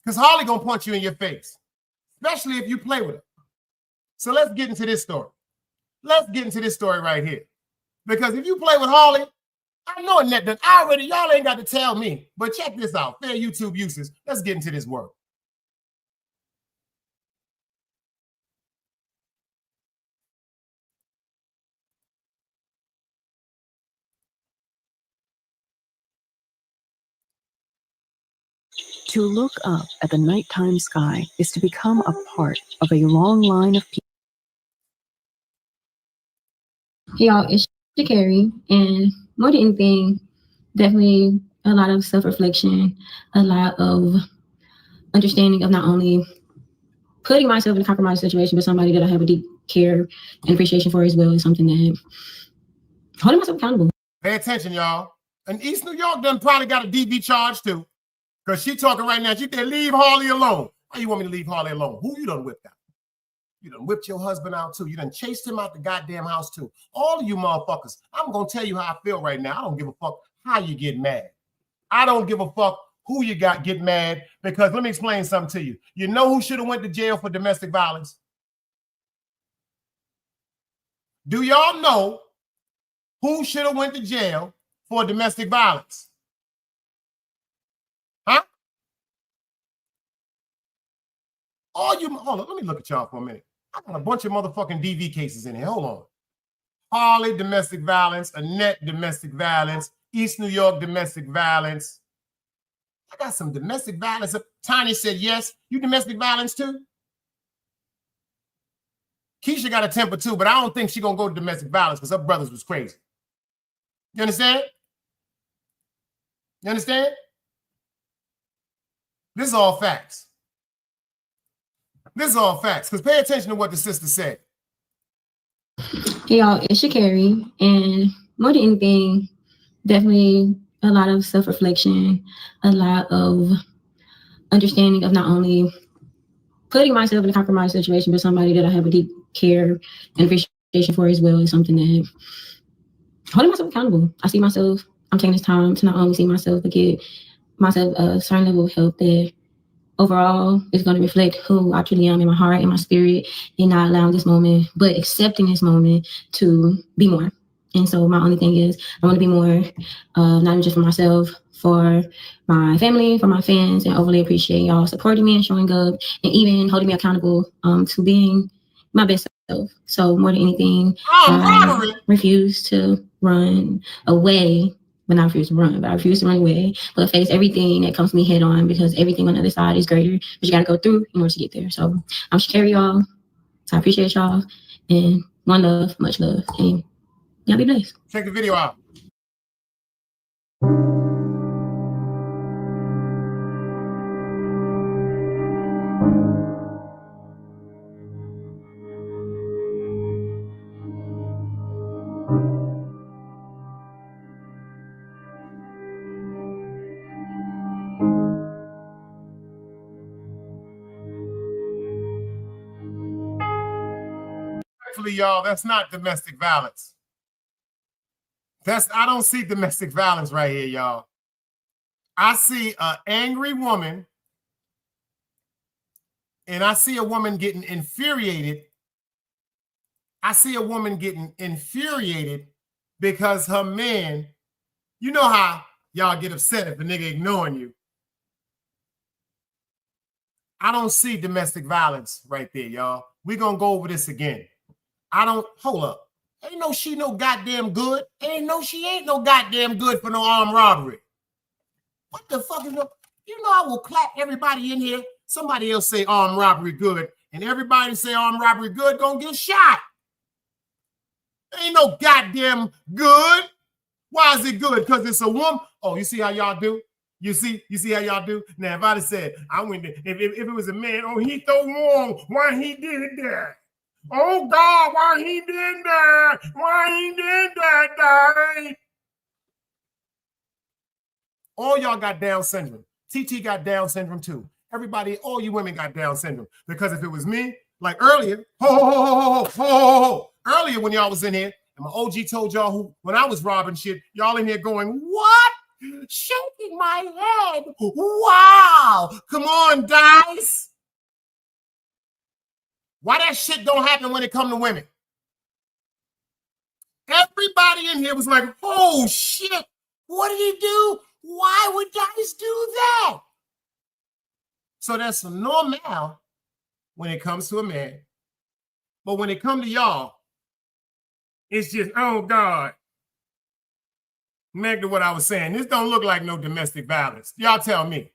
because Harley gonna punch you in your face, especially if you play with her. So let's get into this story. Let's get into this story right here. Because if you play with Harley, I know Annette done already, y'all ain't got to tell me, but check this out. Fair YouTube uses. Let's get into this work. To look up at the nighttime sky is to become a part of a long line of people. Hey y'all, it's Sha'carrie, and more than anything, definitely a lot of self-reflection, a lot of understanding of not only putting myself in a compromised situation, but somebody that I have a deep care and appreciation for as well is something that holding myself accountable. Pay attention, y'all. And East New York done probably got a DV charge too. Because she talking right now. She said, leave Harley alone. Why you want me to leave Harley alone? Who you done whipped out? You done whipped your husband out too. You done chased him out the goddamn house too. All of you motherfuckers, I'm going to tell you how I feel right now. I don't give a fuck how you get mad. I don't give a fuck who you got get mad, because let me explain something to you. You know who should have went to jail for domestic violence? Do y'all know who should have went to jail for domestic violence? Huh? All you, hold on, let me look at y'all for a minute. I got a bunch of motherfucking DV cases in here. Hold on. Harley, domestic violence. Annette, domestic violence. East New York, domestic violence. I got some domestic violence. Tiny said yes. You domestic violence too? Keisha got a temper too, but I don't think she's going to go to domestic violence because her brothers was crazy. You understand? You understand? This is all facts. This is all facts, because pay attention to what the sister said. Hey y'all, it's Sha'carrie, and more than anything, definitely a lot of self-reflection, a lot of understanding of not only putting myself in a compromised situation, but somebody that I have a deep care and appreciation for as well is something that holding myself accountable. I see myself, I'm taking this time to not only see myself, but get myself a certain level of help that overall is going to reflect who I truly am in my heart and my spirit, and not allowing this moment, but accepting this moment to be more. And so my only thing is I want to be more, not even just for myself, for my family, for my fans, and overly appreciate y'all supporting me and showing up and even holding me accountable to being my best self. So more than anything, I refuse to run away. But not refuse to run, but I refuse to run away, but face everything that comes to me head on, because everything on the other side is greater, but you got to go through in order to get there. So I'm Sha'carrie, y'all. So I appreciate y'all, and one love, much love, and y'all be blessed. Check the video out. Actually, y'all, that's not domestic violence. I don't see domestic violence right here, y'all. I see an angry woman, and I see a woman getting infuriated. I see a woman getting infuriated because her man, you know how y'all get upset if a nigga ignoring you. I don't see domestic violence right there, y'all. We're going to go over this again. Hold up. Ain't no she no goddamn good. She ain't no goddamn good for no armed robbery. What the fuck is no? You know I will clap everybody in here. Somebody else say armed robbery good, and everybody say armed robbery good gonna get shot. Ain't no goddamn good. Why is it good? Because it's a woman. Oh, you see how y'all do? You see how y'all do? Now, if I'd have said, I went to, if it was a man, oh, he so wrong, why he did that? Oh, God, why he did that? Why he did that, guy? All y'all got Down syndrome. TT got Down syndrome, too. Everybody, all you women got Down syndrome. Because if it was me, like earlier, earlier when y'all was in here, and my OG told y'all who, when I was robbing shit, y'all in here going, what? Shaking my head. Wow. Come on, guys. Why that shit don't happen when it come to women? Everybody in here was like, oh, shit. What did he do? Why would guys do that? So that's normal when it comes to a man. But when it comes to y'all, it's just, oh, God. Back to what I was saying. This don't look like no domestic violence. Y'all tell me.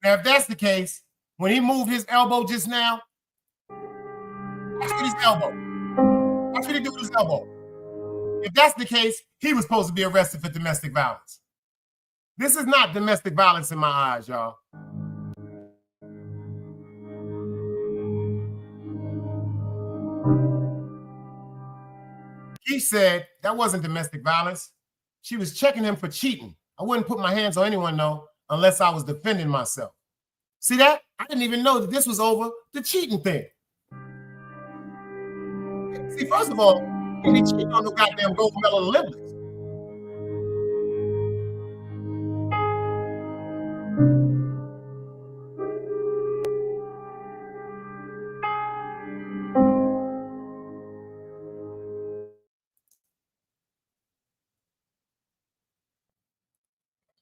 Now, if that's the case, when he moved his elbow just now, watch with his elbow. Watch what he do with his elbow. If that's the case, he was supposed to be arrested for domestic violence. This is not domestic violence in my eyes, y'all. He said that wasn't domestic violence. She was checking him for cheating. I wouldn't put my hands on anyone, though, unless I was defending myself. See that? I didn't even know that this was over the cheating thing. See, first of all, he didn't cheat on no goddamn gold medal Olympics.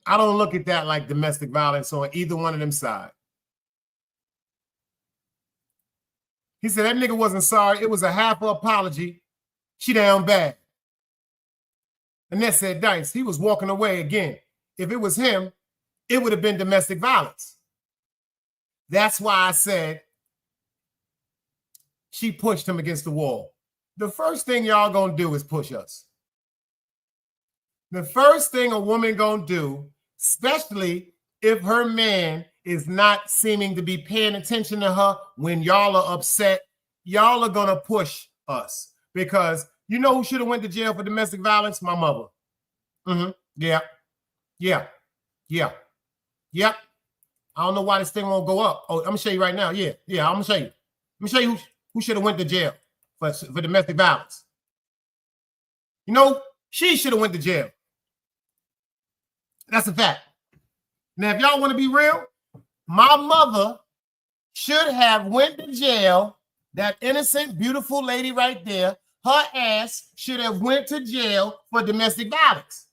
I don't look at that like domestic violence on either one of them sides. He said that nigga wasn't sorry. It was a half apology. She down bad. Annette said, Dice, he was walking away again. If it was him, it would have been domestic violence. That's why I said she pushed him against the wall. The first thing y'all gonna do is push us. The first thing a woman gonna do, especially if her man is not seeming to be paying attention to her when y'all are upset, y'all are gonna push us. Because you know who should have went to jail for domestic violence? My mother. Yeah. I don't know why this thing won't go up. Oh, I'm gonna show you right now. Yeah, I'm gonna show you. Let me show you who should have went to jail for domestic violence. You know, she should have went to jail. That's a fact. Now, if y'all want to be real, my mother should have went to jail. That innocent, beautiful lady right there, her ass should have went to jail for domestic violence.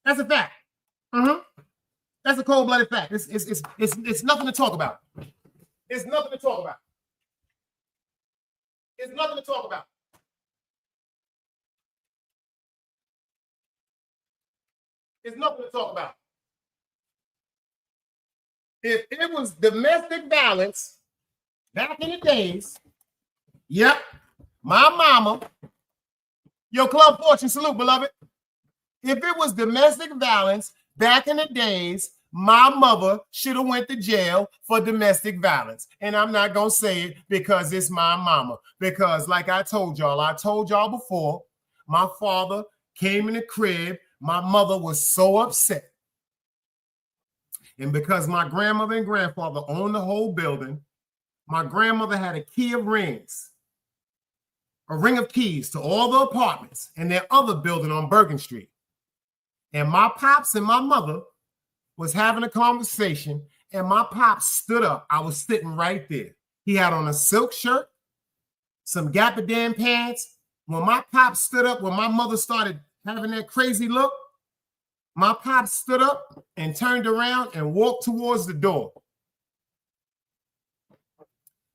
That's a fact. That's a cold-blooded fact. It's nothing to talk about. It's nothing to talk about. It's nothing to talk about. It's nothing to talk about. If it was domestic violence back in the days, yep, my mama, your Club Fortune, salute, beloved. If it was domestic violence back in the days, my mother should have went to jail for domestic violence. And I'm not going to say it because it's my mama. Because like I told y'all before, my father came in the crib. My mother was so upset. And because my grandmother and grandfather owned the whole building, my grandmother had a key of rings, a ring of keys to all the apartments in their other building on Bergen Street. And my pops and my mother was having a conversation, and my pops stood up. I was sitting right there. He had on a silk shirt, some Gappadam pants. When my pops stood up, when my mother started having that crazy look, my pops stood up and turned around and walked towards the door.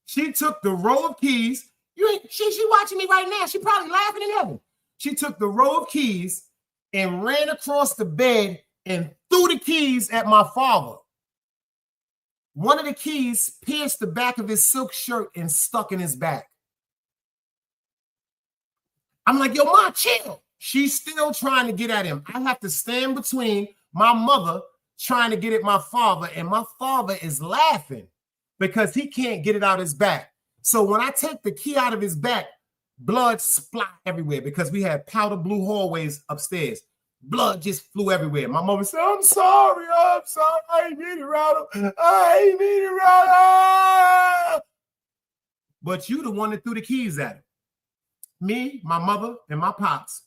She took the row of keys. She watching me right now. She probably laughing in heaven. She took the row of keys and ran across the bed and threw the keys at my father. One of the keys pierced the back of his silk shirt and stuck in his back. I'm like, yo, Ma, chill. She's still trying to get at him. I have to stand between my mother trying to get at my father, and my father is laughing because he can't get it out his back. So when I take the key out of his back, blood splat everywhere because we had powder blue hallways upstairs. Blood just flew everywhere. My mother said, I'm sorry. I ain't mean to rattle. But you the one that threw the keys at him. Me, my mother, and my pops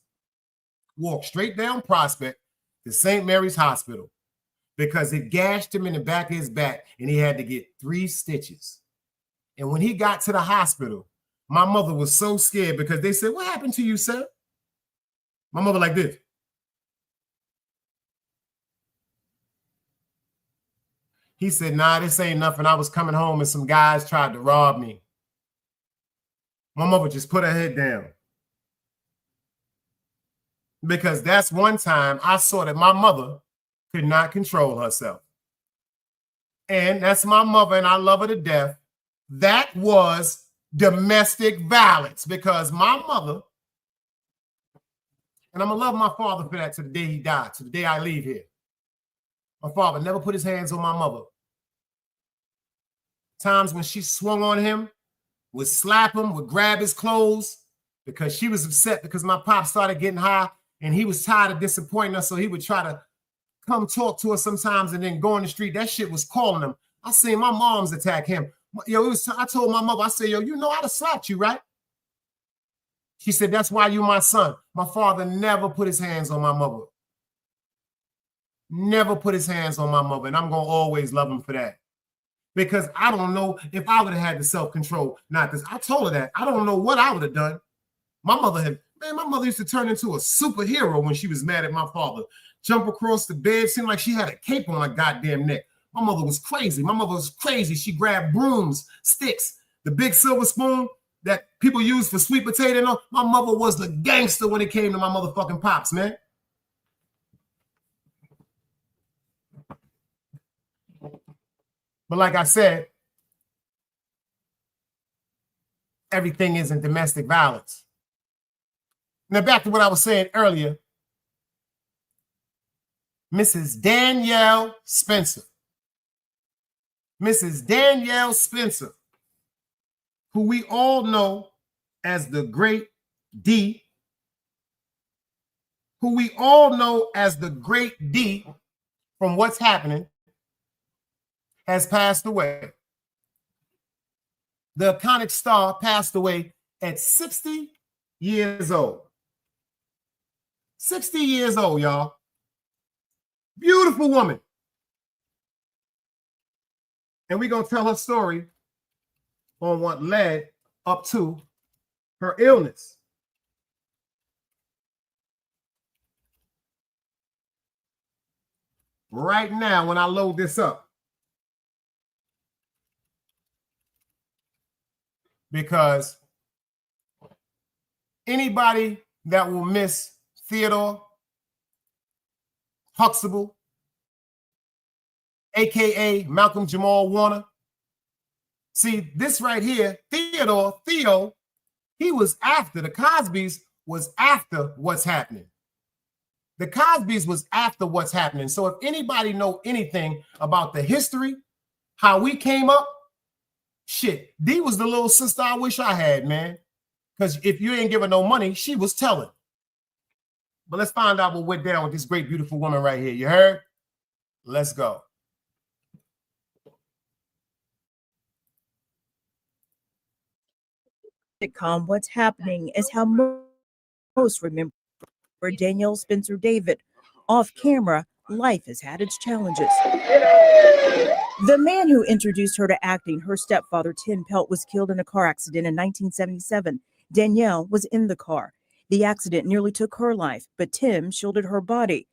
walked straight down Prospect to St. Mary's Hospital because it gashed him in the back of his back and he had to get 3 stitches. And when he got to the hospital, my mother was so scared because they said, what happened to you, sir? My mother like this. He said, nah, this ain't nothing. I was coming home and some guys tried to rob me. My mother just put her head down. Because that's one time I saw that my mother could not control herself. and that's my mother, and I love her to death. That was domestic violence because my mother, and I'm going to love my father for that to the day he died, to the day I leave here. My father never put his hands on my mother. Times when she swung on him, would slap him, would grab his clothes because she was upset because my pop started getting high and he was tired of disappointing us. So he would try to come talk to us sometimes and then go in the street. That shit was calling him. I seen my mom's attack him. Yo, I told my mother, I said, yo, you know I'd have slapped you, right? She said, that's why you my son. My father never put his hands on my mother. Never put his hands on my mother. And I'm going to always love him for that. Because I don't know if I would have had the self-control. Not this. I told her that. I don't know what I would have done. My mother used to turn into a superhero when she was mad at my father. Jump across the bed. Seemed like she had a cape on her goddamn neck. My mother was crazy. My mother was crazy. She grabbed brooms, sticks, the big silver spoon that people use for sweet potato. My mother was the gangster when it came to my motherfucking pops, man. But like I said, everything isn't domestic violence. Now back to what I was saying earlier. Mrs. Danielle Spencer. Mrs. Danielle Spencer, who we all know as the Great D, who we all know as the Great D from What's Happening, has passed away. The iconic star passed away at 60 years old. 60 years old, y'all. Beautiful woman. And we're going to tell her story on what led up to her illness. Right now, when I load this up, because anybody that will miss Theodore Huxtable, aka Malcolm Jamal Warner. See, this right here, Theo, he was after, the Cosbys was after What's Happening. The Cosbys was after What's Happening. So if anybody know anything about the history, how we came up, shit, Dee was the little sister I wish I had, man. Because if you ain't giving no money, she was telling. But let's find out what went down with this great, beautiful woman right here. You heard? Let's go. Sitcom What's Happening is how most remember Danielle Spencer David. Off camera, life has had its challenges. The man who introduced her to acting, her stepfather, Tim Pelt, was killed in a car accident in 1977. Danielle was in the car. The accident nearly took her life, but Tim shielded her body.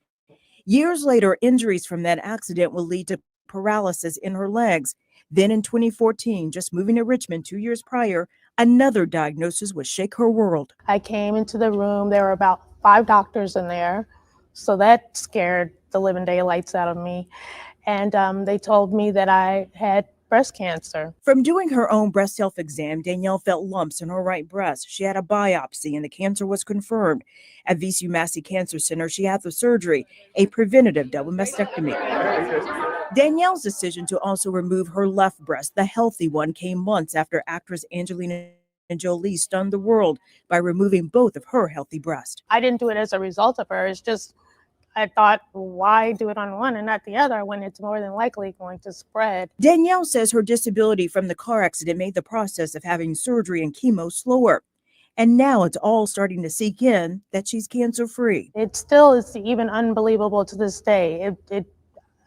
Years later, injuries from that accident will lead to paralysis in her legs. Then in 2014, just moving to Richmond 2 years prior, another diagnosis would shake her world. I came into the room. There were about 5 doctors in there. So that scared the living daylights out of me. And they told me that I had breast cancer. From doing her own breast self-exam, Danielle felt lumps in her right breast. She had a biopsy and the cancer was confirmed. At VCU Massey Cancer Center, she had the surgery, a preventative double mastectomy. Danielle's decision to also remove her left breast, the healthy one, came months after actress Angelina Jolie stunned the world by removing both of her healthy breasts. I didn't do it as a result of her. It's just, I thought, why do it on one and not the other when it's more than likely going to spread? Danielle says her disability from the car accident made the process of having surgery and chemo slower. And now it's all starting to sink in that she's cancer-free. It still is even unbelievable to this day.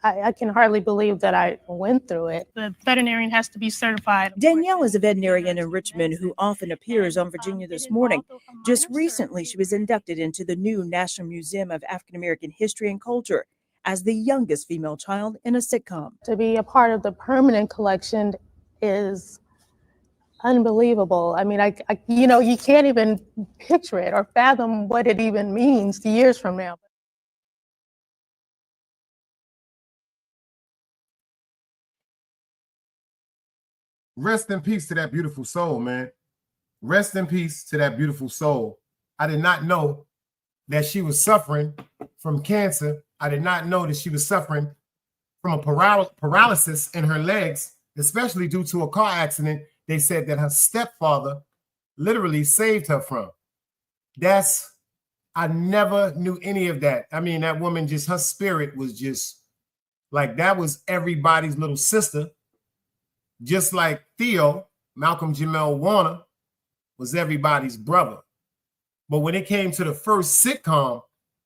I can hardly believe that I went through it. The veterinarian has to be certified. Danielle is a veterinarian in Richmond who often appears on Virginia This Morning. Just recently, she was inducted into the new National Museum of African American History and Culture as the youngest female child in a sitcom. To be a part of the permanent collection is unbelievable. I mean, you can't even picture it or fathom what it even means years from now. Rest in peace to that beautiful soul, man. Rest in peace to that beautiful soul. I did not know that she was suffering from cancer. I did not know that she was suffering from a paralysis in her legs, especially due to a car accident they said that her stepfather literally saved her from. I never knew any of that. I mean, that woman just, her spirit was just like, that was everybody's little sister. Just like Theo, Malcolm Jamel Warner, was everybody's brother. But when it came to the first sitcom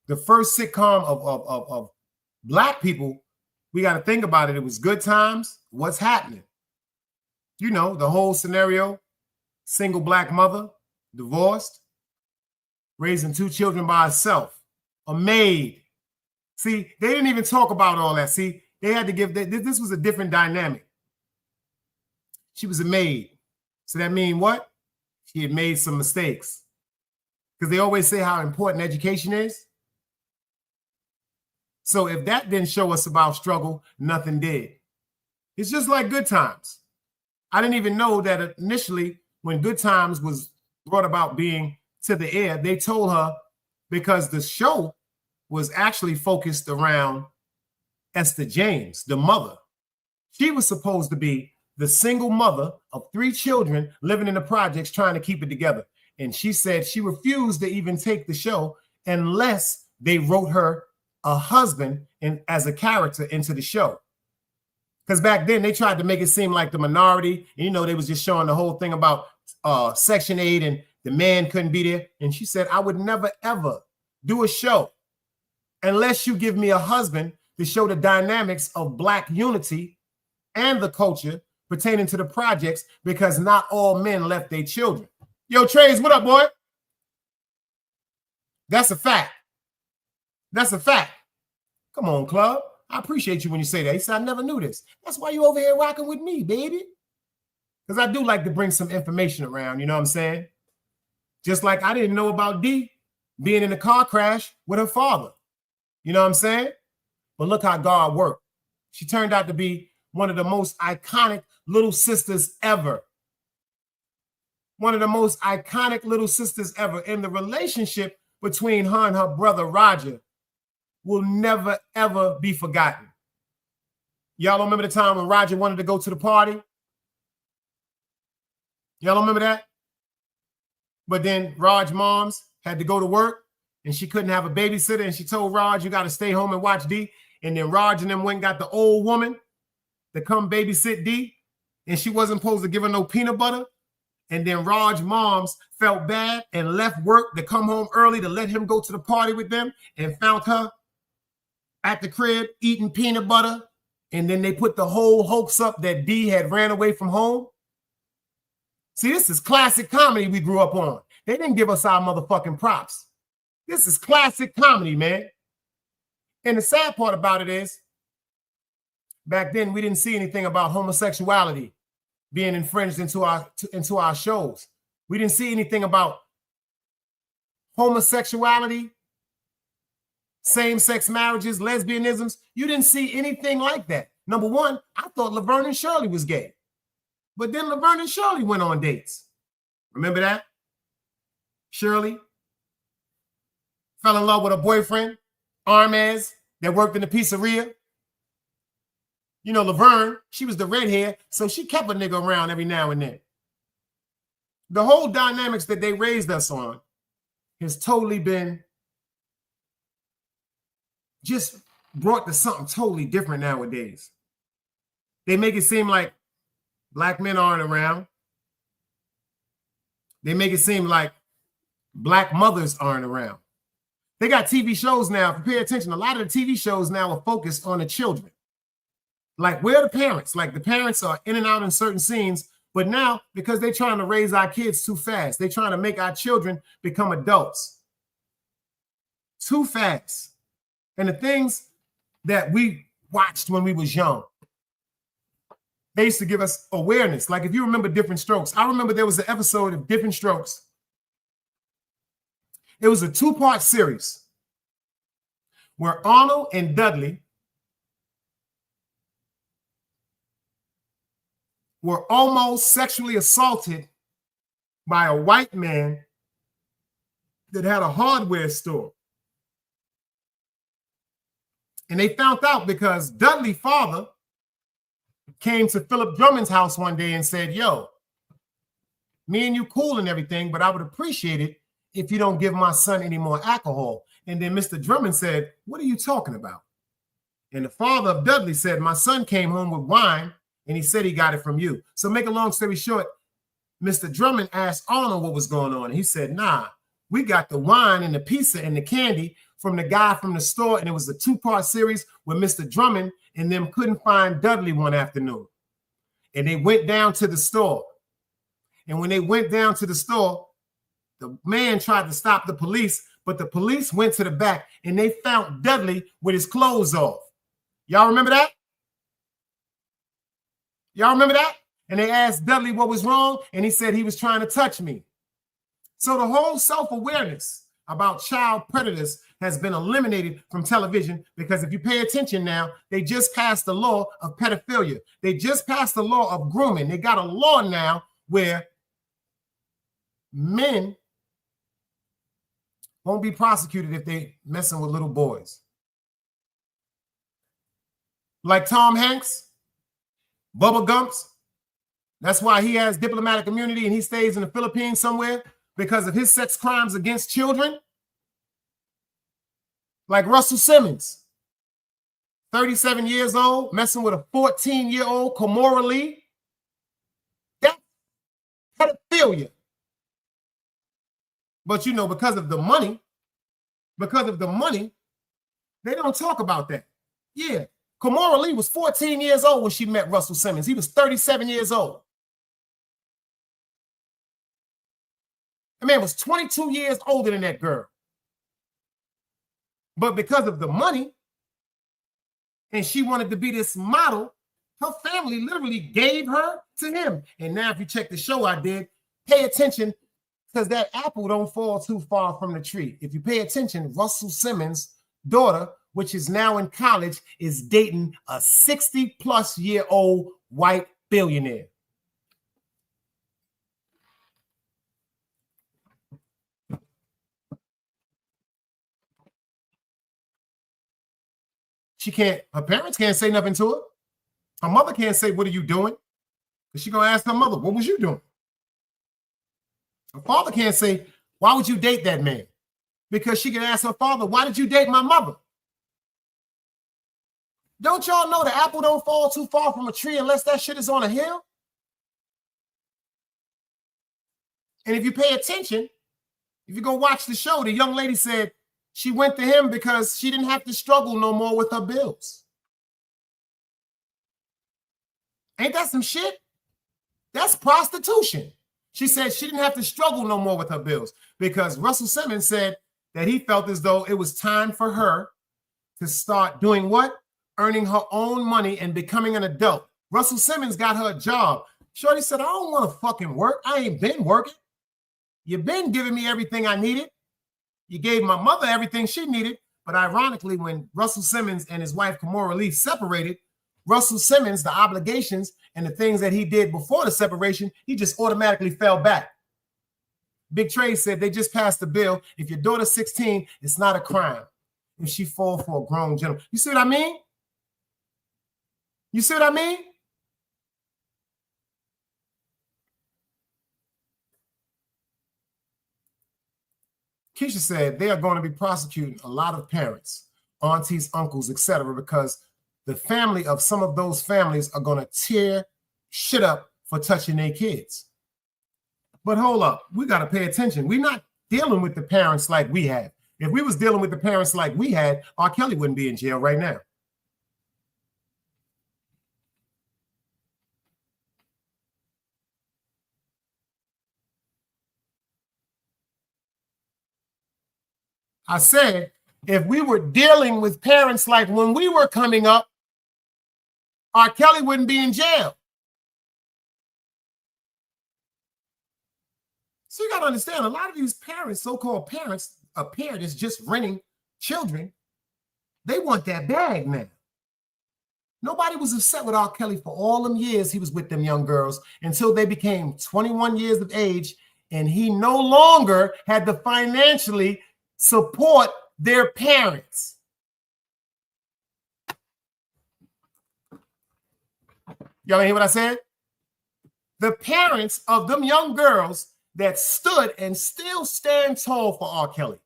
of Black people, we got to think about it. It was Good Times. What's happening? You know, the whole scenario, single Black mother, divorced, raising 2 children by herself, a maid. See, they didn't even talk about all that. See, they had to give, this was a different dynamic. She was a maid. So that means what? She had made some mistakes. Because they always say how important education is. So if that didn't show us about struggle, nothing did. It's just like Good Times. I didn't even know that initially when Good Times was brought about being to the air, they told her, because the show was actually focused around Esther James, the mother. She was supposed to be the single mother of 3 children living in the projects trying to keep it together. And she said she refused to even take the show unless they wrote her a husband as a character into the show. Because back then they tried to make it seem like the minority, and, you know, they was just showing the whole thing about Section 8 and the man couldn't be there. And she said, I would never, ever do a show unless you give me a husband to show the dynamics of Black unity and the culture pertaining to the projects, because not all men left their children. Yo, Trace, what up, boy? That's a fact. That's a fact. Come on, Club. I appreciate you when you say that. He said, I never knew this. That's why you over here rocking with me, baby. Because I do like to bring some information around, you know what I'm saying? Just like I didn't know about Dee being in a car crash with her father. You know what I'm saying? But look how God worked. She turned out to be one of the most iconic little sisters ever. One of the most iconic little sisters ever. And the relationship between her and her brother, Rodger, will never, ever be forgotten. Y'all don't remember the time when Rodger wanted to go to the party? Y'all don't remember that? But then Rod's moms had to go to work and she couldn't have a babysitter, and she told Rod, you got to stay home and watch Dee. And then Rod and them went and got the old woman to come babysit Dee, and she wasn't supposed to give her no peanut butter. And then Rod's moms felt bad and left work to come home early to let him go to the party with them, and found her at the crib eating peanut butter. And then they put the whole hoax up that Dee had ran away from home. See, this is classic comedy we grew up on. They didn't give us our motherfucking props. This is classic comedy, man. And the sad part about it is, back then we didn't see anything about homosexuality being infringed into our shows. We didn't see anything about homosexuality, same-sex marriages, lesbianisms. You didn't see anything like that. Number one, I thought Laverne and Shirley was gay. But then Laverne and Shirley went on dates. Remember that? Shirley fell in love with her boyfriend, Armez, that worked in the pizzeria. You know, Laverne, she was the redhead, so she kept a nigga around every now and then. The whole dynamics that they raised us on has totally been just brought to something totally different nowadays. They make it seem like Black men aren't around. They make it seem like Black mothers aren't around. They got TV shows now. If you pay attention, a lot of the TV shows now are focused on the children. Like, where are the parents? Like, the parents are in and out in certain scenes, but now, because they're trying to raise our kids too fast, they're trying to make our children become adults too fast. And the things that we watched when we was young, they used to give us awareness. Like, if you remember Different Strokes, I remember there was an episode of Different Strokes. It was a 2-part series where Arnold and Dudley were almost sexually assaulted by a white man that had a hardware store. And they found out because Dudley's father came to Philip Drummond's house one day and said, yo, me and you cool and everything, but I would appreciate it if you don't give my son any more alcohol. And then Mr. Drummond said, what are you talking about? And the father of Dudley said, my son came home with wine and he said he got it from you. So make a long story short, Mr. Drummond asked Arnold what was going on. And he said, nah, we got the wine and the pizza and the candy from the guy from the store. And it was a 2-part series where Mr. Drummond and them couldn't find Dudley one afternoon. And they went down to the store. And when they went down to the store, the man tried to stop the police, but the police went to the back and they found Dudley with his clothes off. Y'all remember that? Y'all remember that? And they asked Dudley what was wrong, and he said he was trying to touch me. So the whole self-awareness about child predators has been eliminated from television because if you pay attention now, they just passed the law of pedophilia. They just passed the law of grooming. They got a law now where men won't be prosecuted if they messing with little boys. Like Tom Hanks, Bubba Gumps. That's why he has diplomatic immunity and he stays in the Philippines somewhere because of his sex crimes against children. Like Russell Simmons, 37 years old, messing with a 14-year-old Komora Lee. That's pedophilia. But you know, because of the money, they don't talk about that. Yeah. Komora Lee was 14 years old when she met Russell Simmons. He was 37 years old. The man was 22 years older than that girl. But because of the money, and she wanted to be this model, her family literally gave her to him. And now if you check the show I did, pay attention, because that apple don't fall too far from the tree. If you pay attention, Russell Simmons' daughter, which is now in college, is dating a 60-plus-year-old white billionaire. Her parents can't say nothing to her. Her mother can't say, what are you doing? Because she's going to ask her mother, what was you doing? Her father can't say, why would you date that man? Because she can ask her father, why did you date my mother? Don't y'all know the apple don't fall too far from a tree unless that shit is on a hill? And if you pay attention, if you go watch the show, the young lady said she went to him because she didn't have to struggle no more with her bills. Ain't that some shit? That's prostitution. She said she didn't have to struggle no more with her bills because Russell Simmons said that he felt as though it was time for her to start doing what? Earning her own money and becoming an adult. Russell Simmons got her a job. Shorty said, I don't want to fucking work. I ain't been working. You've been giving me everything I needed. You gave my mother everything she needed. But ironically, when Russell Simmons and his wife, Komora Lee, separated, Russell Simmons, the obligations and the things that he did before the separation, he just automatically fell back. Big Trey said they just passed the bill. If your daughter's 16, it's not a crime if she fall for a grown gentleman. You see what I mean? You see what I mean? Keisha said they are going to be prosecuting a lot of parents, aunties, uncles, etc., because the family of some of those families are going to tear shit up for touching their kids. But hold up, we got to pay attention. We're not dealing with the parents like we had. If we was dealing with the parents like we had, R. Kelly wouldn't be in jail right now. I said, if we were dealing with parents like when we were coming up, R. Kelly wouldn't be in jail. So you got to understand, a lot of these parents, so-called parents, a parent is just renting children. They want that bag now. Nobody was upset with R. Kelly for all them years he was with them young girls until they became 21 years of age and he no longer had to financially support their parents. Y'all hear what I said? The parents of them young girls that stood and still stand tall for R. Kelly.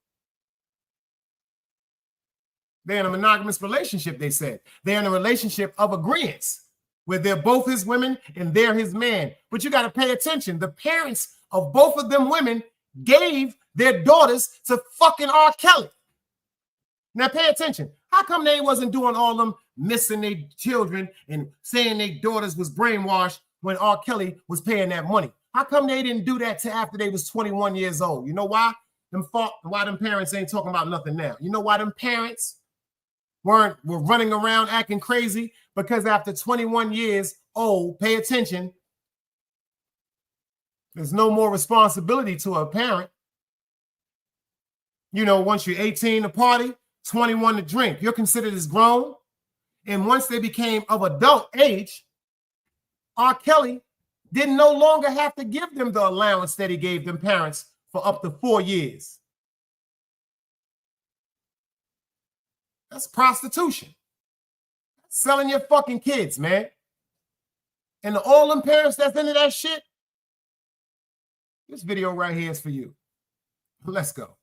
They're in a monogamous relationship, they said. They're in a relationship of agreeance where they're both his women and they're his man. But you got to pay attention. The parents of both of them women gave their daughters to fucking R. Kelly. Now pay attention. How come they wasn't doing all them missing their children and saying their daughters was brainwashed when R. Kelly was paying that money? How come they didn't do that till after they was 21 years old? You know why? Why them parents ain't talking about nothing now? You know why them parents were running around acting crazy? Because after 21 years old, pay attention, there's no more responsibility to a parent. You know, once you're 18 to party, 21 to drink, you're considered as grown. And once they became of adult age, R. Kelly didn't no longer have to give them the allowance that he gave them parents for up to 4 years. That's prostitution. Selling your fucking kids, man. And all them parents that's into that shit, this video right here is for you. Let's go.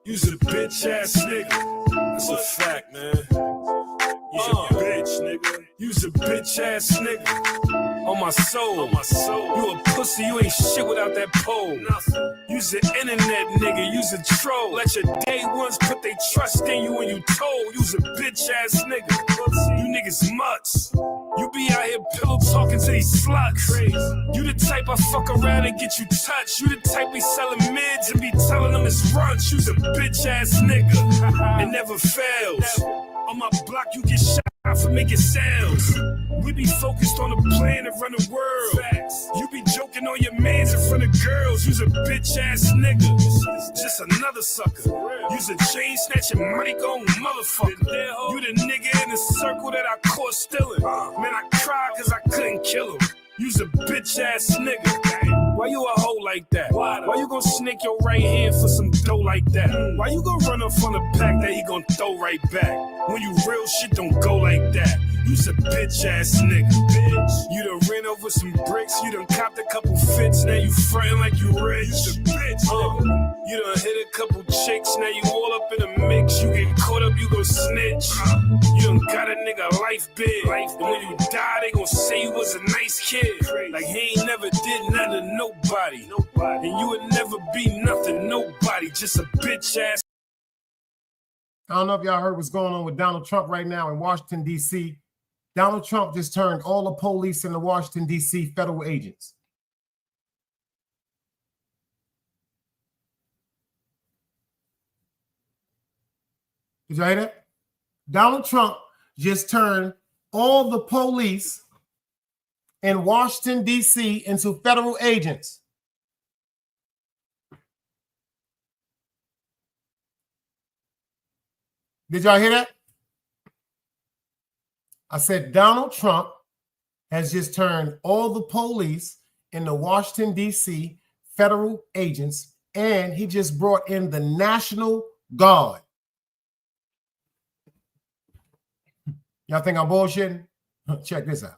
You's a bitch ass nigga. That's a fact, man. You's a bitch, nigga. You's a bitch ass nigga. On my soul. You a pussy, you ain't shit without that pole. You's an internet nigga, you's a troll. Let your day ones put their trust in you when you told. You's a bitch ass nigga. You niggas mutts. You be out here pillow talking to these sluts. You the type I fuck around and get you touched. You the type be selling mids and be telling them it's brunch. You's a bitch ass nigga. It never fails. On my block you get shot for making sounds. We be focused on the plan to run the world. Facts. You be joking on your mans in front of girls. You's a bitch ass nigga. Just another sucker. You's a chain snatching money gone motherfucker. You the nigga in the circle that I caught stealing. Man, I cried cause I couldn't kill him. You's a bitch ass nigga. Why you a hoe like that? Why you gonna snake your right hand for some dough like that? Why you gonna run up on the pack that he gonna throw right back? When you real shit don't go like that. You's a bitch ass nigga. Bitch. You done ran over some bricks. You done copped a couple fits. Now you frontin' like you rich. You's a bitch. You done hit a couple chicks. Now you all up in a mix. You get caught up, you go snitch. You done got a nigga life big. And when you die, they gon' say you was a nice kid. Like he ain't never did nothing to nobody. And you would never be nothing, nobody. Just a bitch ass. I don't know if y'all heard what's going on with Donald Trump right now in Washington, D.C. Donald Trump just turned all the police in the Washington, D.C. federal agents. Did y'all hear that? Donald Trump just turned all the police in Washington, D.C. into federal agents. Did y'all hear that? I said Donald Trump has just turned all the police in the Washington, D.C. federal agents, and he just brought in the National Guard. Y'all think I'm bullshitting? Check this out.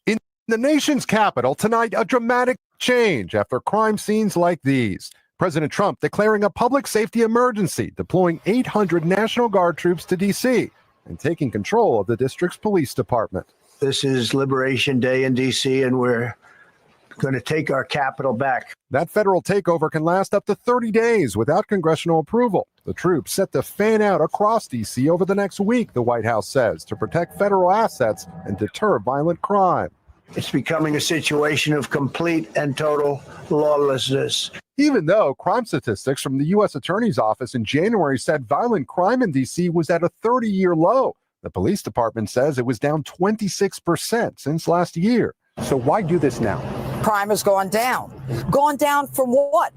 In the nation's capital tonight, a dramatic change after crime scenes like these. President Trump declaring a public safety emergency, deploying 800 National Guard troops to D.C. and taking control of the district's police department. This is Liberation Day in D.C., and we're going to take our capital back. That federal takeover can last up to 30 days without congressional approval. The troops set to fan out across D.C. over the next week, the White House says, to protect federal assets and deter violent crime. It's becoming a situation of complete and total lawlessness. Even though crime statistics from the U.S. Attorney's Office in January said violent crime in D.C. was at a 30-year low, The police department says it was down 26% since last year. So why do this now? Crime has gone down. Gone down from what?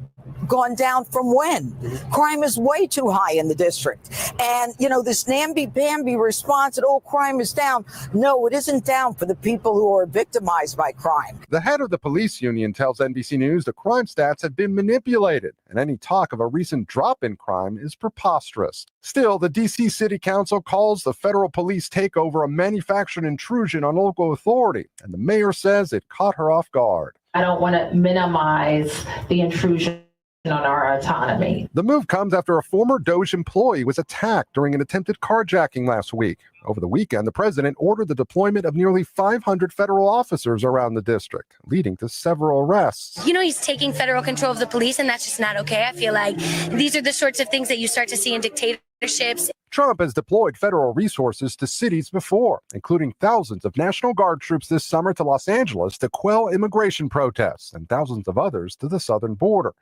Gone down from when? Crime is way too high in the district. And, you know, this namby-pamby response that, oh, crime is down. No, it isn't down for the people who are victimized by crime. The head of the police union tells NBC News the crime stats have been manipulated, and any talk of a recent drop in crime is preposterous. Still, the D.C. City Council calls the federal police takeover a manufactured intrusion on local authority, and the mayor says it caught her off guard. I don't want to minimize the intrusion on our autonomy. The move comes after a former DOJ employee was attacked during an attempted carjacking last week. Over the weekend, the president ordered the deployment of nearly 500 federal officers around the district, leading to several arrests. You know, he's taking federal control of the police, and that's just not okay. I feel like these are the sorts of things that you start to see in dictatorships. Trump has deployed federal resources to cities before, including thousands of National Guard troops this summer to Los Angeles to quell immigration protests, and thousands of others to the southern border.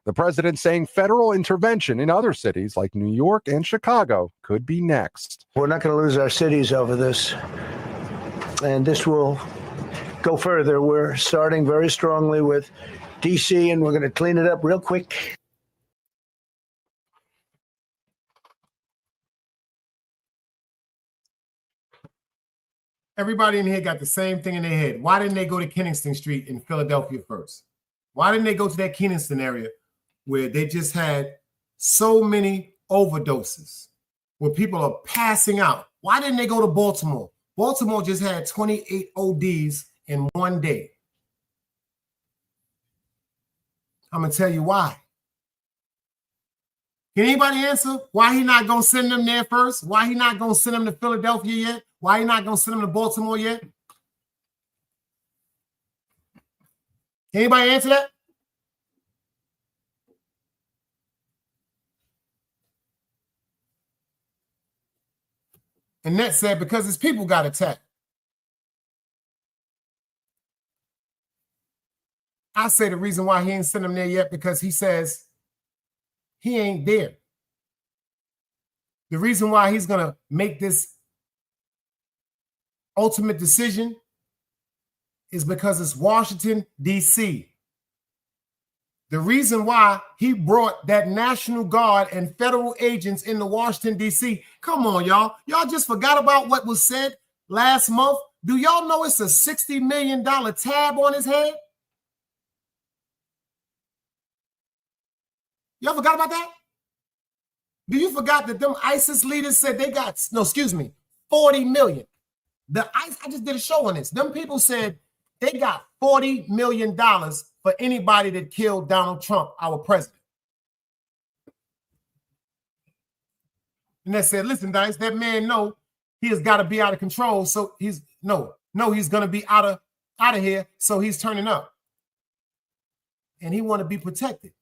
The president saying federal intervention in other cities like New York and Chicago could be next. We're not going to lose our cities over this. And this will go further. We're starting very strongly with D.C., and we're going to clean it up real quick. Everybody in here got the same thing in their head. Why didn't they go to Kennington Street in Philadelphia first? Why didn't they go to that Kennington area where they just had so many overdoses, where people are passing out? Why didn't they go to Baltimore? Baltimore just had 28 ODs in one day. I'm going to tell you why. Can anybody answer why he not going to send them there first? Why he not going to send them to Philadelphia yet? Why he not going to send them to Baltimore yet? Can anybody answer that? And Ned said because his people got attacked. I say the reason why he ain't sent them there yet because he says he ain't there. The reason why he's going to make this ultimate decision is because it's Washington, D.C. The reason why he brought that National Guard and federal agents into Washington, D.C. Come on, y'all. Y'all just forgot about what was said last month. Do y'all know it's a $60 million tab on his head? Y'all forgot about that? Do you forgot that them ISIS leaders said they got, 40 million? I just did a show on this. Them people said they got $40 million for anybody that killed Donald Trump, our president. And they said, listen, guys, that man know he has got to be out of control. So he's he's going to be out of here. So he's turning up. And he want to be protected.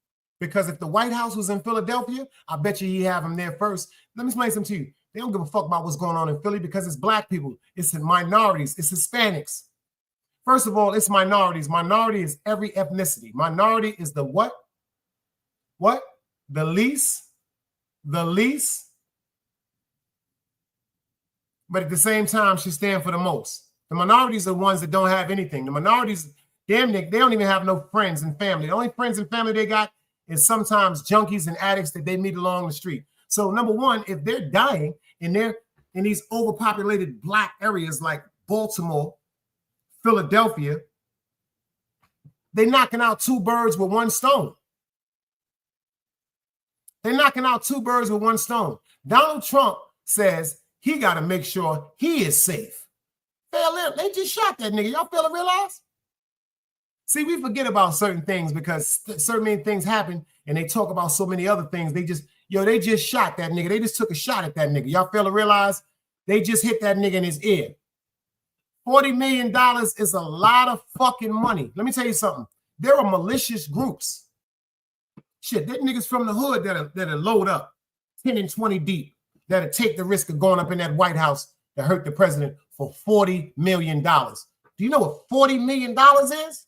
Because if the White House was in Philadelphia, I bet you he'd have him there first. Let me explain something to you. They don't give a fuck about what's going on in Philly because it's black people. It's minorities. It's Hispanics. First of all, it's minorities. Minority is every ethnicity. Minority is the what? What? The least. But at the same time, should stand for the most. The minorities are the ones that don't have anything. The minorities, damn Nick, they don't even have no friends and family. The only friends and family they got is sometimes junkies and addicts that they meet along the street. So number one, if they're dying and they're in these overpopulated black areas like Baltimore, Philadelphia, they're knocking out two birds with one stone. They're knocking out two birds with one stone. Donald Trump says he got to make sure he is safe. They just shot that nigga. Y'all fail to realize? See, we forget about certain things because certain things happen and they talk about so many other things. They just shot that nigga. They just took a shot at that nigga. Y'all fail to realize they just hit that nigga in his ear. $40 million is a lot of fucking money. Let me tell you something. There are malicious groups. Shit, that niggas from the hood that'll load up 10 and 20 deep, that'll take the risk of going up in that White House to hurt the president for $40 million. Do you know what $40 million is?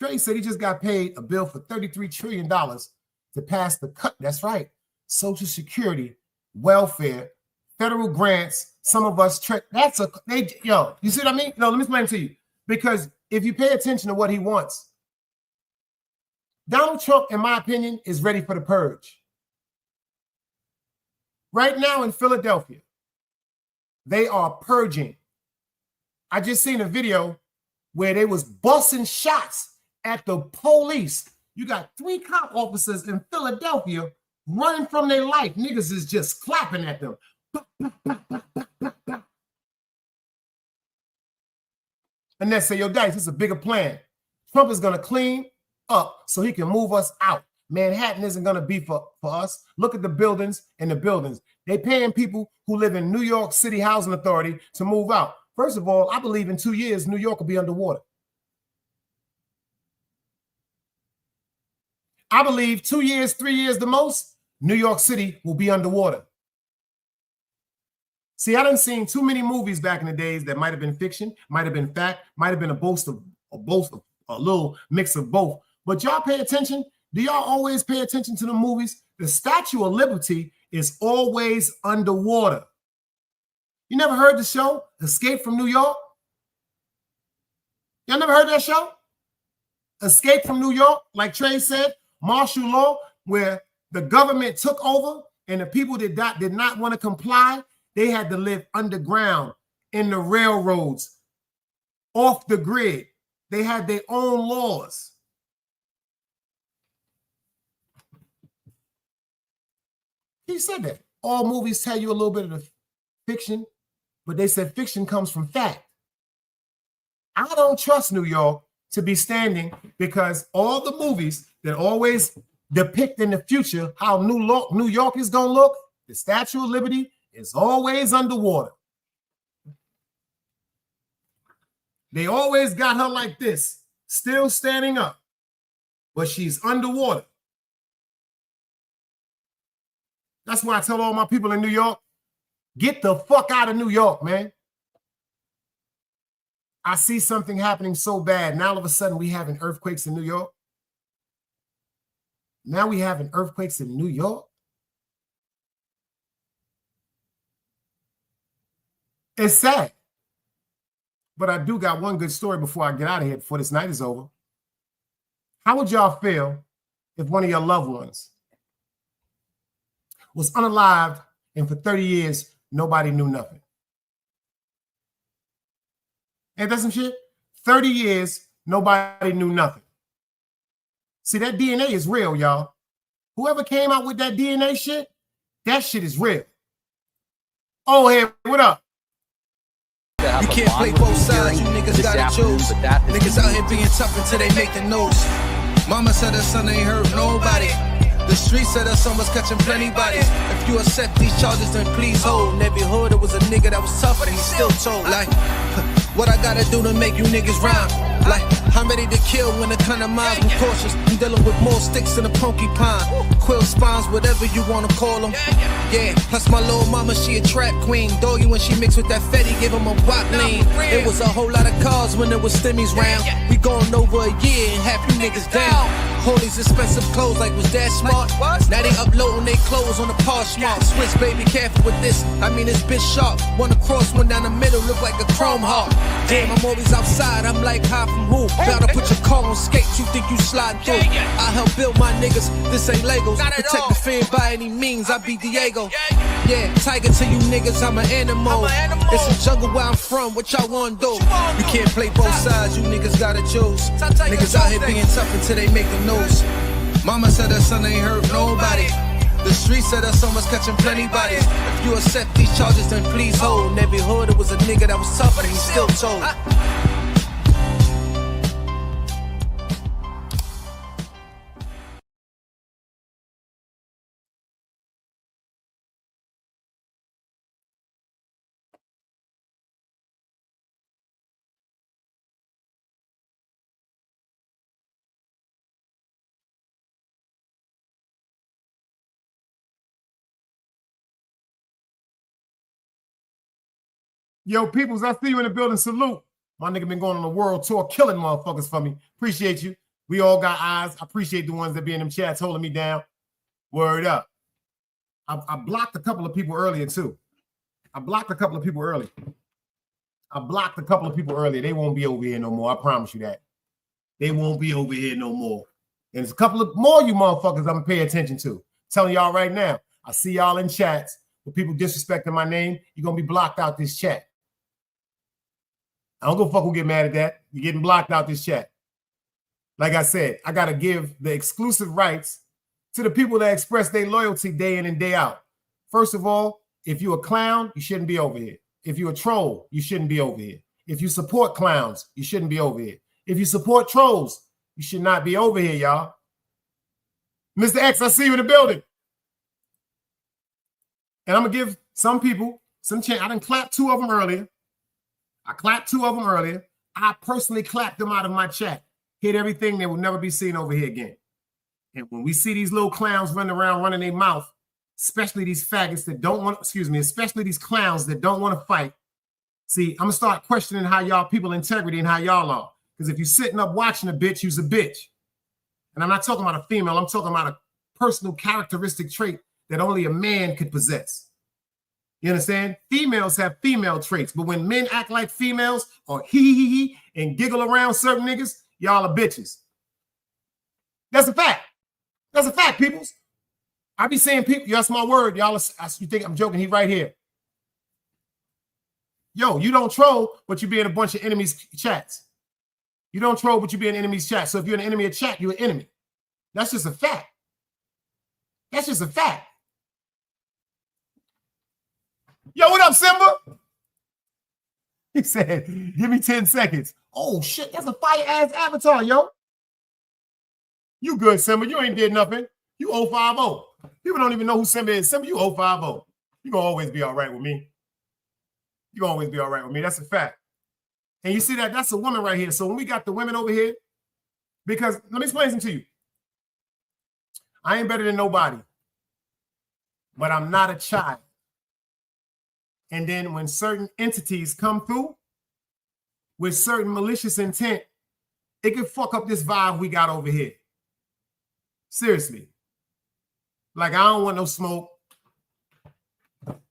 Trey said he just got paid a bill for $33 trillion to pass the cut. That's right. Social Security welfare, federal grants. Some of us, you see what I mean? No, let me explain to you. Because if you pay attention to what he wants, Donald Trump, in my opinion, is ready for the purge. Right now in Philadelphia, they are purging. I just seen a video where they was busting shots at the police. You got 3 cop officers in Philadelphia running from their life. Niggas is just clapping at them. And they say, yo, Dice, this is a bigger plan. Trump is going to clean up so he can move us out. Manhattan isn't going to be for us. Look at the buildings and the buildings. They paying people who live in New York City Housing Authority to move out. First of all, I believe in 2 years, New York will be underwater. I believe 2 years, 3 years the most, New York City will be underwater. See, I done seen too many movies back in the days that might have been fiction, might have been fact, might have been a little mix of both. But y'all pay attention? Do y'all always pay attention to the movies? The Statue of Liberty is always underwater. You never heard the show, Escape from New York? Y'all never heard that show? Escape from New York, like Trey said, martial law, where the government took over and the people did not want to comply. They had to live underground in the railroads, off the grid. They had their own laws. He said that. All movies tell you a little bit of the fiction, but they said fiction comes from fact. I don't trust New York to be standing because all the movies that always depict in the future how New York is going to look, the Statue of Liberty is always underwater. They always got her like this, still standing up, but she's underwater. That's why I tell all my people in New York, get the fuck out of New York, man. I see something happening so bad. Now all of a sudden we having earthquakes in New York. Now we having earthquakes in New York. It's sad. But I do got one good story before I get out of here, before this night is over. How would y'all feel if one of your loved ones was unalived and for 30 years, nobody knew nothing? Ain't that some shit? 30 years, nobody knew nothing. See, that DNA is real, y'all. Whoever came out with that DNA shit, that shit is real. Oh, hey, what up? You can't play both sides, you niggas gotta choose. Niggas out here being tough until they make the news. Mama said her son ain't hurt nobody. The streets said her son was catching plenty bodies. If you accept these charges, then please hold. In every hood, it was a nigga that was tough, but he still told. Like, what I gotta do to make you niggas rhyme? Like, I'm ready to kill when the kind of minds I'm cautious. I'm dealing with more sticks than a porcupine. Quill spines, whatever you wanna call them. Yeah, plus my little mama, she a trap queen. Doggy when she mixed with that Fetty, give him a wop lean. It was a whole lot of cars when there was stimmies round. We going over a year and half you niggas down. All these expensive clothes like was that smart? Now they uploading they clothes on the Poshmark. Switch, baby, careful with this. I mean, it's bitch sharp. One across, one down the middle, look like a chrome heart. Damn, I'm always outside. I'm like, high from who? Bout to put your car on skates. You think you sliding through? I help build my niggas. This ain't Legos. Protect the fan by any means. I be Diego. Yeah, tiger to you niggas. I'm an animal. It's a jungle where I'm from. What y'all wanna do? You can't play both sides. You niggas gotta choose. Niggas out here being tough until they make the news. Mama said her son ain't hurt nobody. The streets said her son was catching plenty bodies. If you accept these charges, then please hold. In every hood, it was a nigga that was tough, but he still told. Yo, peoples, I see you in the building. Salute. My nigga been going on a world tour, killing motherfuckers for me. Appreciate you. We all got eyes. I appreciate the ones that be in them chats holding me down. Word up. I blocked a couple of people earlier too. I blocked a couple of people earlier. They won't be over here no more. I promise you that. They won't be over here no more. And there's a couple of more you motherfuckers I'm gonna pay attention to. I'm telling y'all right now. I see y'all in chats with people disrespecting my name. You're gonna be blocked out this chat. I don't go fuck who get mad at that. You're getting blocked out this chat. Like I said, I gotta give the exclusive rights to the people that express their loyalty day in and day out. First of all, if you're a clown, you shouldn't be over here. If you're a troll, you shouldn't be over here. If you support clowns, you shouldn't be over here. If you support trolls, you should not be over here, y'all. Mr. X, I see you in the building. And I'm going to give some people some chance. I done clapped two of them earlier. I personally clapped them out of my chat. Hit everything that will never be seen over here again. And when we see these little clowns running around, running their mouth, especially these faggots that don't want, especially these clowns that don't want to fight. See, I'm going to start questioning how y'all people integrity and how y'all are. Because if you're sitting up watching a bitch, you's a bitch. And I'm not talking about a female. I'm talking about a personal characteristic trait that only a man could possess. You understand? Females have female traits. But when men act like females or hee and giggle around certain niggas, y'all are bitches. That's a fact. That's a fact, peoples. I be saying people, that's my word. Y'all, you think I'm joking? He right here. Yo, you don't troll, but you be in a bunch of enemies' chats. You don't troll, but you be in enemies' chat. So if you're an enemy of chat, you're an enemy. That's just a fact. That's just a fact. Yo, what up, Simba? He said, give me 10 seconds. Oh, shit, that's a fire-ass avatar, yo. You good, Simba. You ain't did nothing. You 050. People don't even know who Simba is. Simba, you 050. You're going to always be all right with me. You're going to always be all right with me. That's a fact. And you see that? That's a woman right here. So when we got the women over here, because let me explain something to you. I ain't better than nobody, but I'm not a child. And then when certain entities come through with certain malicious intent, it can fuck up this vibe we got over here. Seriously. Like, I don't want no smoke.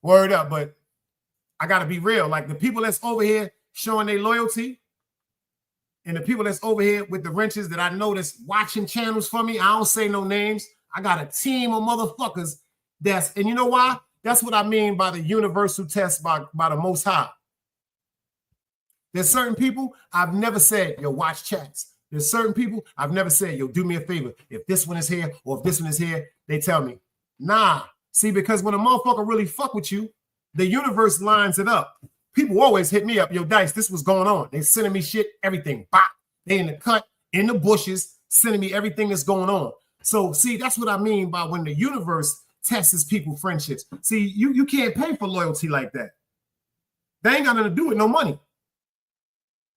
Word up, but I got to be real. Like, the people that's over here showing their loyalty and the people that's over here with the wrenches that I know that's watching channels for me, I don't say no names. I got a team of motherfuckers that's, and you know why? That's what I mean by the universal test by the Most High. There's certain people I've never said, yo, watch chats. There's certain people I've never said, yo, do me a favor. If this one is here or if this one is here, they tell me, nah. See, because when a motherfucker really fuck with you, the universe lines it up. People always hit me up, yo, Dice, this was going on. They sending me shit, everything. Bop. They in the cut, in the bushes, sending me everything that's going on. So, see, that's what I mean by when the universe tests people friendships. See, you can't pay for loyalty like that. They ain't got nothing to do with no money.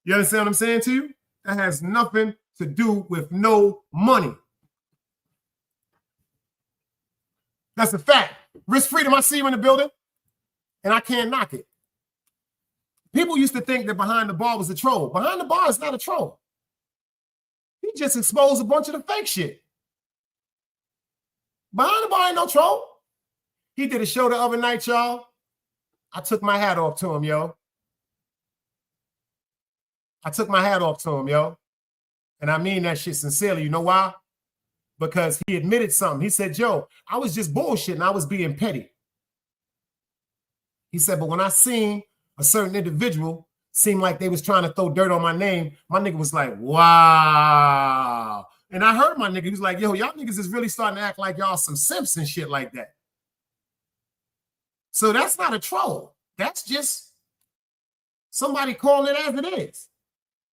You understand what I'm saying to you? That has nothing to do with no money. That's a fact. Risk Freedom, I see you in the building, and I can't knock it. People used to think that Behind the Bar was a troll. Behind the Bar is not a troll. He just exposed a bunch of the fake shit. Behind the Bar ain't no troll. He did a show the other night, y'all. I took my hat off to him, yo. I took my hat off to him, yo. And I mean that shit sincerely. You know why? Because he admitted something. He said, yo, I was just bullshitting. I was being petty. He said, but when I seen a certain individual seem like they was trying to throw dirt on my name, my nigga was like, wow. And I heard my nigga, he was like, yo, y'all niggas is really starting to act like y'all some simps and shit like that. So that's not a troll. That's just somebody calling it as it is.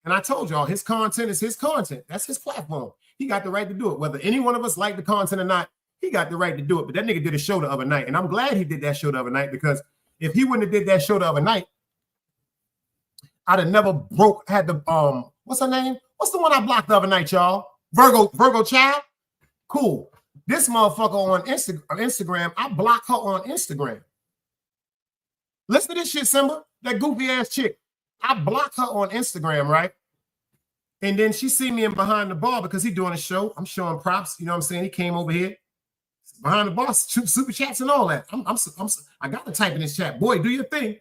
And I told y'all, his content is his content. That's his platform. He got the right to do it. Whether any one of us like the content or not, he got the right to do it. But that nigga did a show the other night. And I'm glad he did that show the other night, because if he wouldn't have did that show the other night, I'd have never had the, what's her name? What's the one I blocked the other night, y'all? Virgo Child? Cool. This motherfucker on Instagram, I block her on Instagram. Listen to this shit, Simba. That goofy ass chick. I block her on Instagram, right? And then she see me in Behind the Bar because he doing a show. I'm showing props. You know what I'm saying? He came over here. behind the boss, super chats and all that. I got to type in this chat. Boy, do your thing.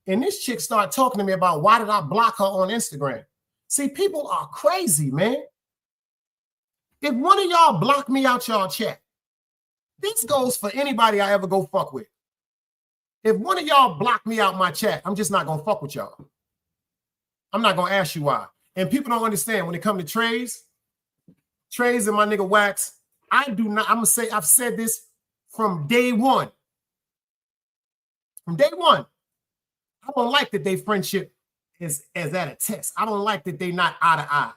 And this chick started talking to me about why did I block her on Instagram. See, people are crazy, man. If one of y'all block me out y'all chat, this goes for anybody I ever go fuck with. If one of y'all block me out my chat, I'm just not going to fuck with y'all. I'm not going to ask you why. And people don't understand when it comes to Trays and my nigga Wax, I do not, I'm going to say, I've said this from day one. From day one. I don't like that they friendship is at a test. I don't like that they not eye to eye.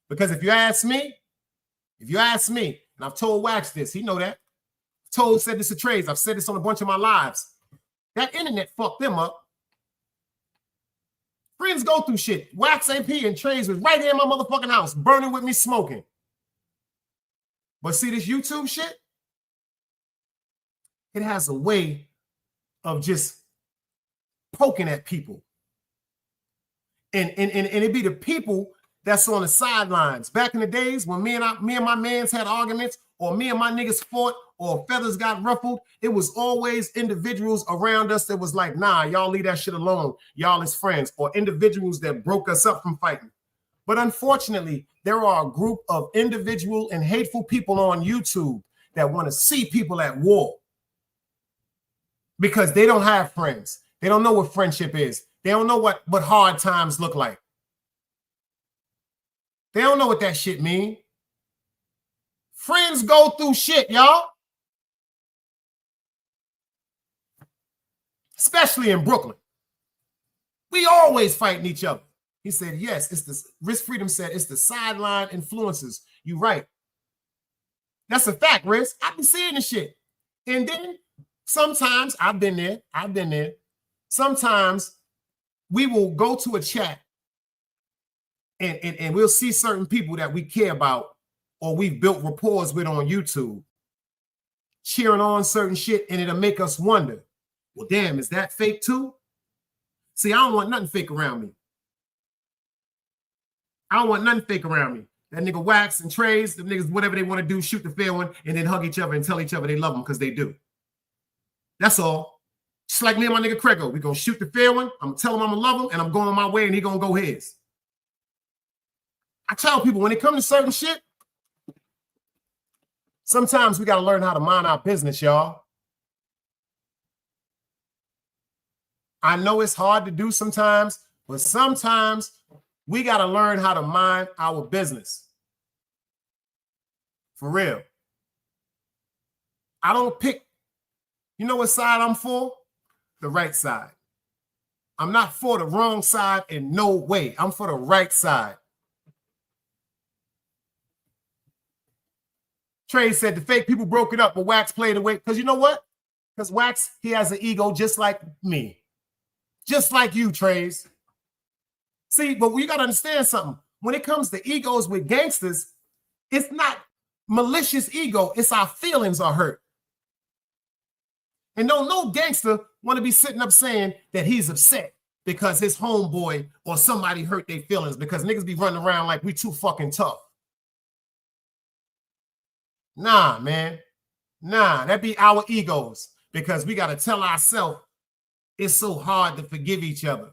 Because if you ask me, and I've told Wax this, he know that. Said this to Trays. I've said this on a bunch of my lives. That internet fucked them up. Friends go through shit. Wax AP and Trays was right here in my motherfucking house, burning with me, smoking. But see this YouTube shit? It has a way of just poking at people. And it be the people that's on the sidelines. Back in the days when me and my mans had arguments, or me and my niggas fought, or feathers got ruffled, it was always individuals around us that was like, nah, y'all leave that shit alone. Y'all is friends. Or individuals that broke us up from fighting. But unfortunately, there are a group of individual and hateful people on YouTube that want to see people at war. Because they don't have friends. They don't know what friendship is. They don't know what hard times look like. They don't know what that shit mean. Friends go through shit, y'all. Especially in Brooklyn. We always fighting each other. He said, yes, it's the Risk Freedom said it's the sideline influencers. You right. That's a fact, Risk. I be seeing the shit. And then sometimes I've been there. Sometimes we will go to a chat and we'll see certain people that we care about or we've built rapport with on YouTube cheering on certain shit, and it'll make us wonder, well, damn, is that fake too? See, I don't want nothing fake around me. I don't want nothing fake around me. That nigga Wax and Trays, the niggas, whatever they want to do, shoot the fair one, and then hug each other and tell each other they love them because they do. That's all. Just like me and my nigga Crego. We gonna shoot the fair one, I'm gonna tell him I'm gonna love him, and I'm going my way, and he gonna go his. I tell people, when it comes to certain shit, sometimes we got to learn how to mind our business, y'all. I know it's hard to do sometimes, but sometimes we got to learn how to mind our business. For real. I don't pick, you know what side I'm for? The right side. I'm not for the wrong side in no way. I'm for the right side. Trey said the fake people broke it up, but Wax played away. Because you know what? Because Wax, he has an ego just like me. Just like you, Trays. See, but we got to understand something. When it comes to egos with gangsters, it's not malicious ego. It's our feelings are hurt. And no gangster want to be sitting up saying that he's upset because his homeboy or somebody hurt their feelings, because niggas be running around like we too fucking tough. Nah, man. Nah, that be our egos, because we got to tell ourselves it's so hard to forgive each other.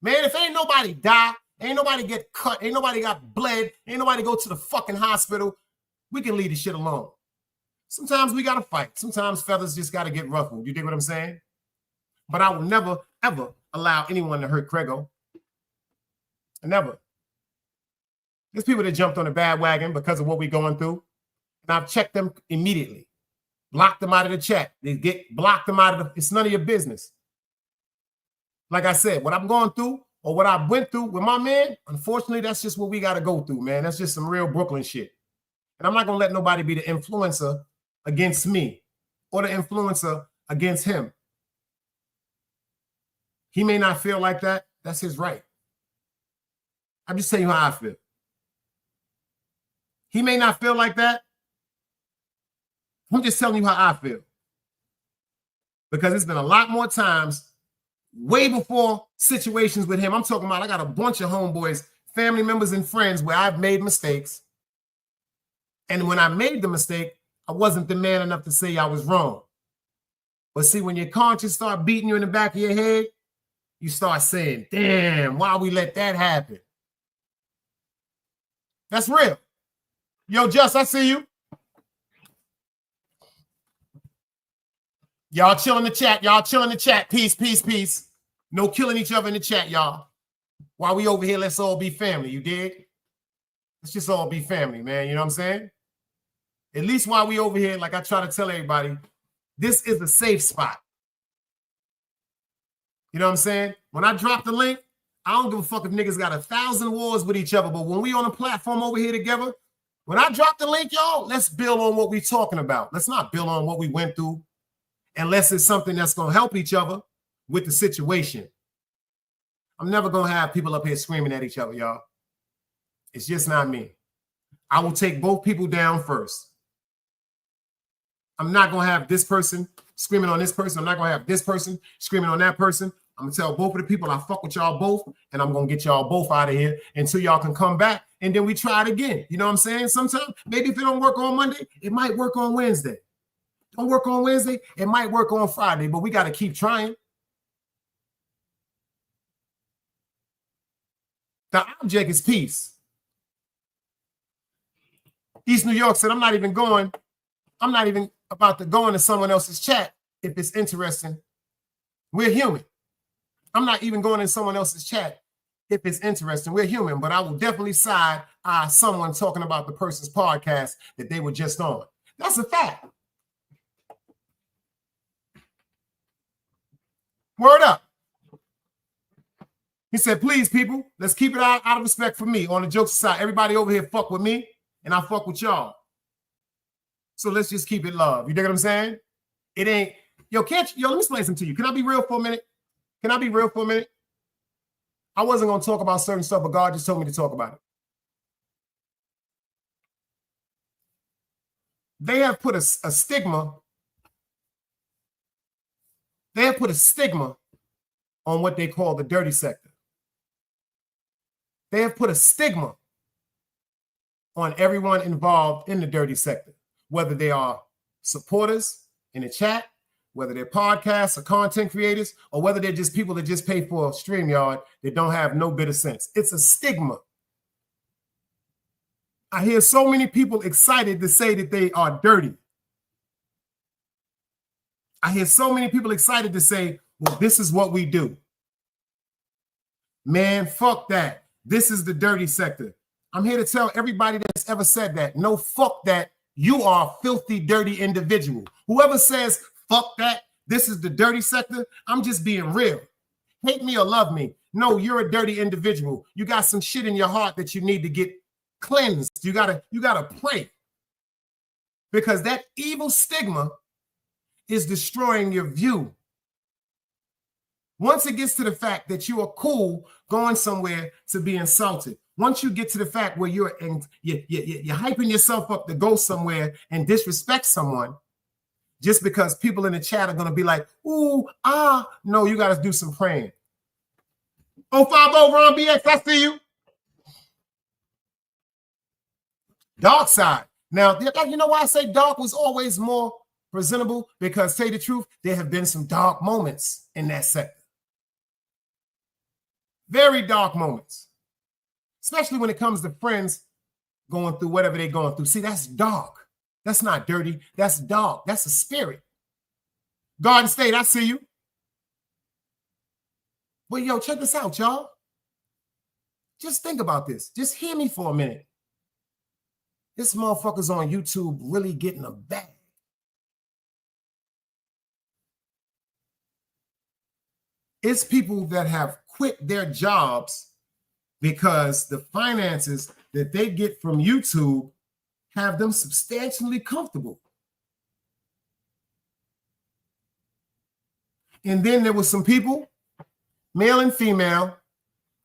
Man, if ain't nobody die, ain't nobody get cut, ain't nobody got bled, ain't nobody go to the fucking hospital, we can leave this shit alone. Sometimes we got to fight. Sometimes feathers just got to get ruffled. You dig what I'm saying? But I will never, ever allow anyone to hurt Crego. Never. There's people that jumped on the bandwagon because of what we're going through. And I've checked them immediately. Blocked them out of the chat. They get blocked them out of the, it's none of your business. Like I said, what I'm going through or what I went through with my man, unfortunately, that's just what we got to go through, man. That's just some real Brooklyn shit. And I'm not going to let nobody be the influencer against me or the influencer against him. He may not feel like that. That's his right. I'm just telling you how I feel. He may not feel like that. I'm just telling you how I feel. Because it's been a lot more times, way before situations with him. I'm talking about, I got a bunch of homeboys, family members and friends where I've made mistakes. And when I made the mistake, I wasn't the man enough to say I was wrong. But see, when your conscience start beating you in the back of your head, you start saying, damn, why we let that happen? That's real. Yo, Just, I see you. Y'all chill in the chat. Y'all chill in the chat. Peace, peace, peace. No killing each other in the chat, y'all. While we over here, let's all be family. You dig? Let's just all be family, man. You know what I'm saying? At least while we over here, like I try to tell everybody, this is a safe spot. You know what I'm saying? When I drop the link, I don't give a fuck if niggas got 1,000 wars with each other. But when we on a platform over here together, when I drop the link, y'all, let's build on what we talking about. Let's not build on what we went through unless it's something that's going to help each other with the situation. I'm never going to have people up here screaming at each other, y'all. It's just not me. I will take both people down first. I'm not going to have this person screaming on this person. I'm not going to have this person screaming on that person. I'm going to tell both of the people I fuck with y'all both, and I'm going to get y'all both out of here until y'all can come back, and then we try it again. You know what I'm saying? Sometimes, maybe if it don't work on Monday, it might work on Wednesday. Don't work on Wednesday, it might work on Friday, but we got to keep trying. The object is peace. East New York said, I'm not even about to go into someone else's chat if it's interesting. We're human. I'm not even going in someone else's chat if it's interesting. We're human, but I will definitely side someone talking about the person's podcast that they were just on. That's a fact. Word up. He said, please, people, let's keep it out of respect for me. On the jokes aside, everybody over here fuck with me, and I fuck with y'all. So let's just keep it love. You dig what I'm saying? It ain't, let me explain something to you. Can I be real for a minute? Can I be real for a minute? I wasn't going to talk about certain stuff, but God just told me to talk about it. They have put a stigma. They have put a stigma on what they call the dirty sector. They have put a stigma on everyone involved in the dirty sector, whether they are supporters in the chat, whether they're podcasts or content creators, or whether they're just people that just pay for a StreamYard that don't have no bit of sense. It's a stigma. I hear so many people excited to say that they are dirty. I hear so many people excited to say, well, this is what we do. Man, fuck that. This is the dirty sector. I'm here to tell everybody that's ever said that, no, fuck that. You are a filthy, dirty individual. Whoever says, fuck that, this is the dirty sector, I'm just being real. Hate me or love me. No, you're a dirty individual. You got some shit in your heart that you need to get cleansed. You gotta pray. Because that evil stigma is destroying your view. Once it gets to the fact that you are cool going somewhere to be insulted, once you get to the fact where you're hyping yourself up to go somewhere and disrespect someone, just because people in the chat are going to be like, ooh, no, you got to do some praying. 050 Ron BX, I see you. Dark side. Now, you know why I say dark was always more presentable? Because, say the truth, there have been some dark moments in that sector. Very dark moments. Especially when it comes to friends going through whatever they're going through. See, that's dark. That's not dirty. That's dark. That's a spirit. Garden State, I see you. Well, yo, check this out, y'all. Just think about this. Just hear me for a minute. This motherfucker's on YouTube really getting a bag. It's people that have quit their jobs because the finances that they get from YouTube have them substantially comfortable. And then there was some people, male and female,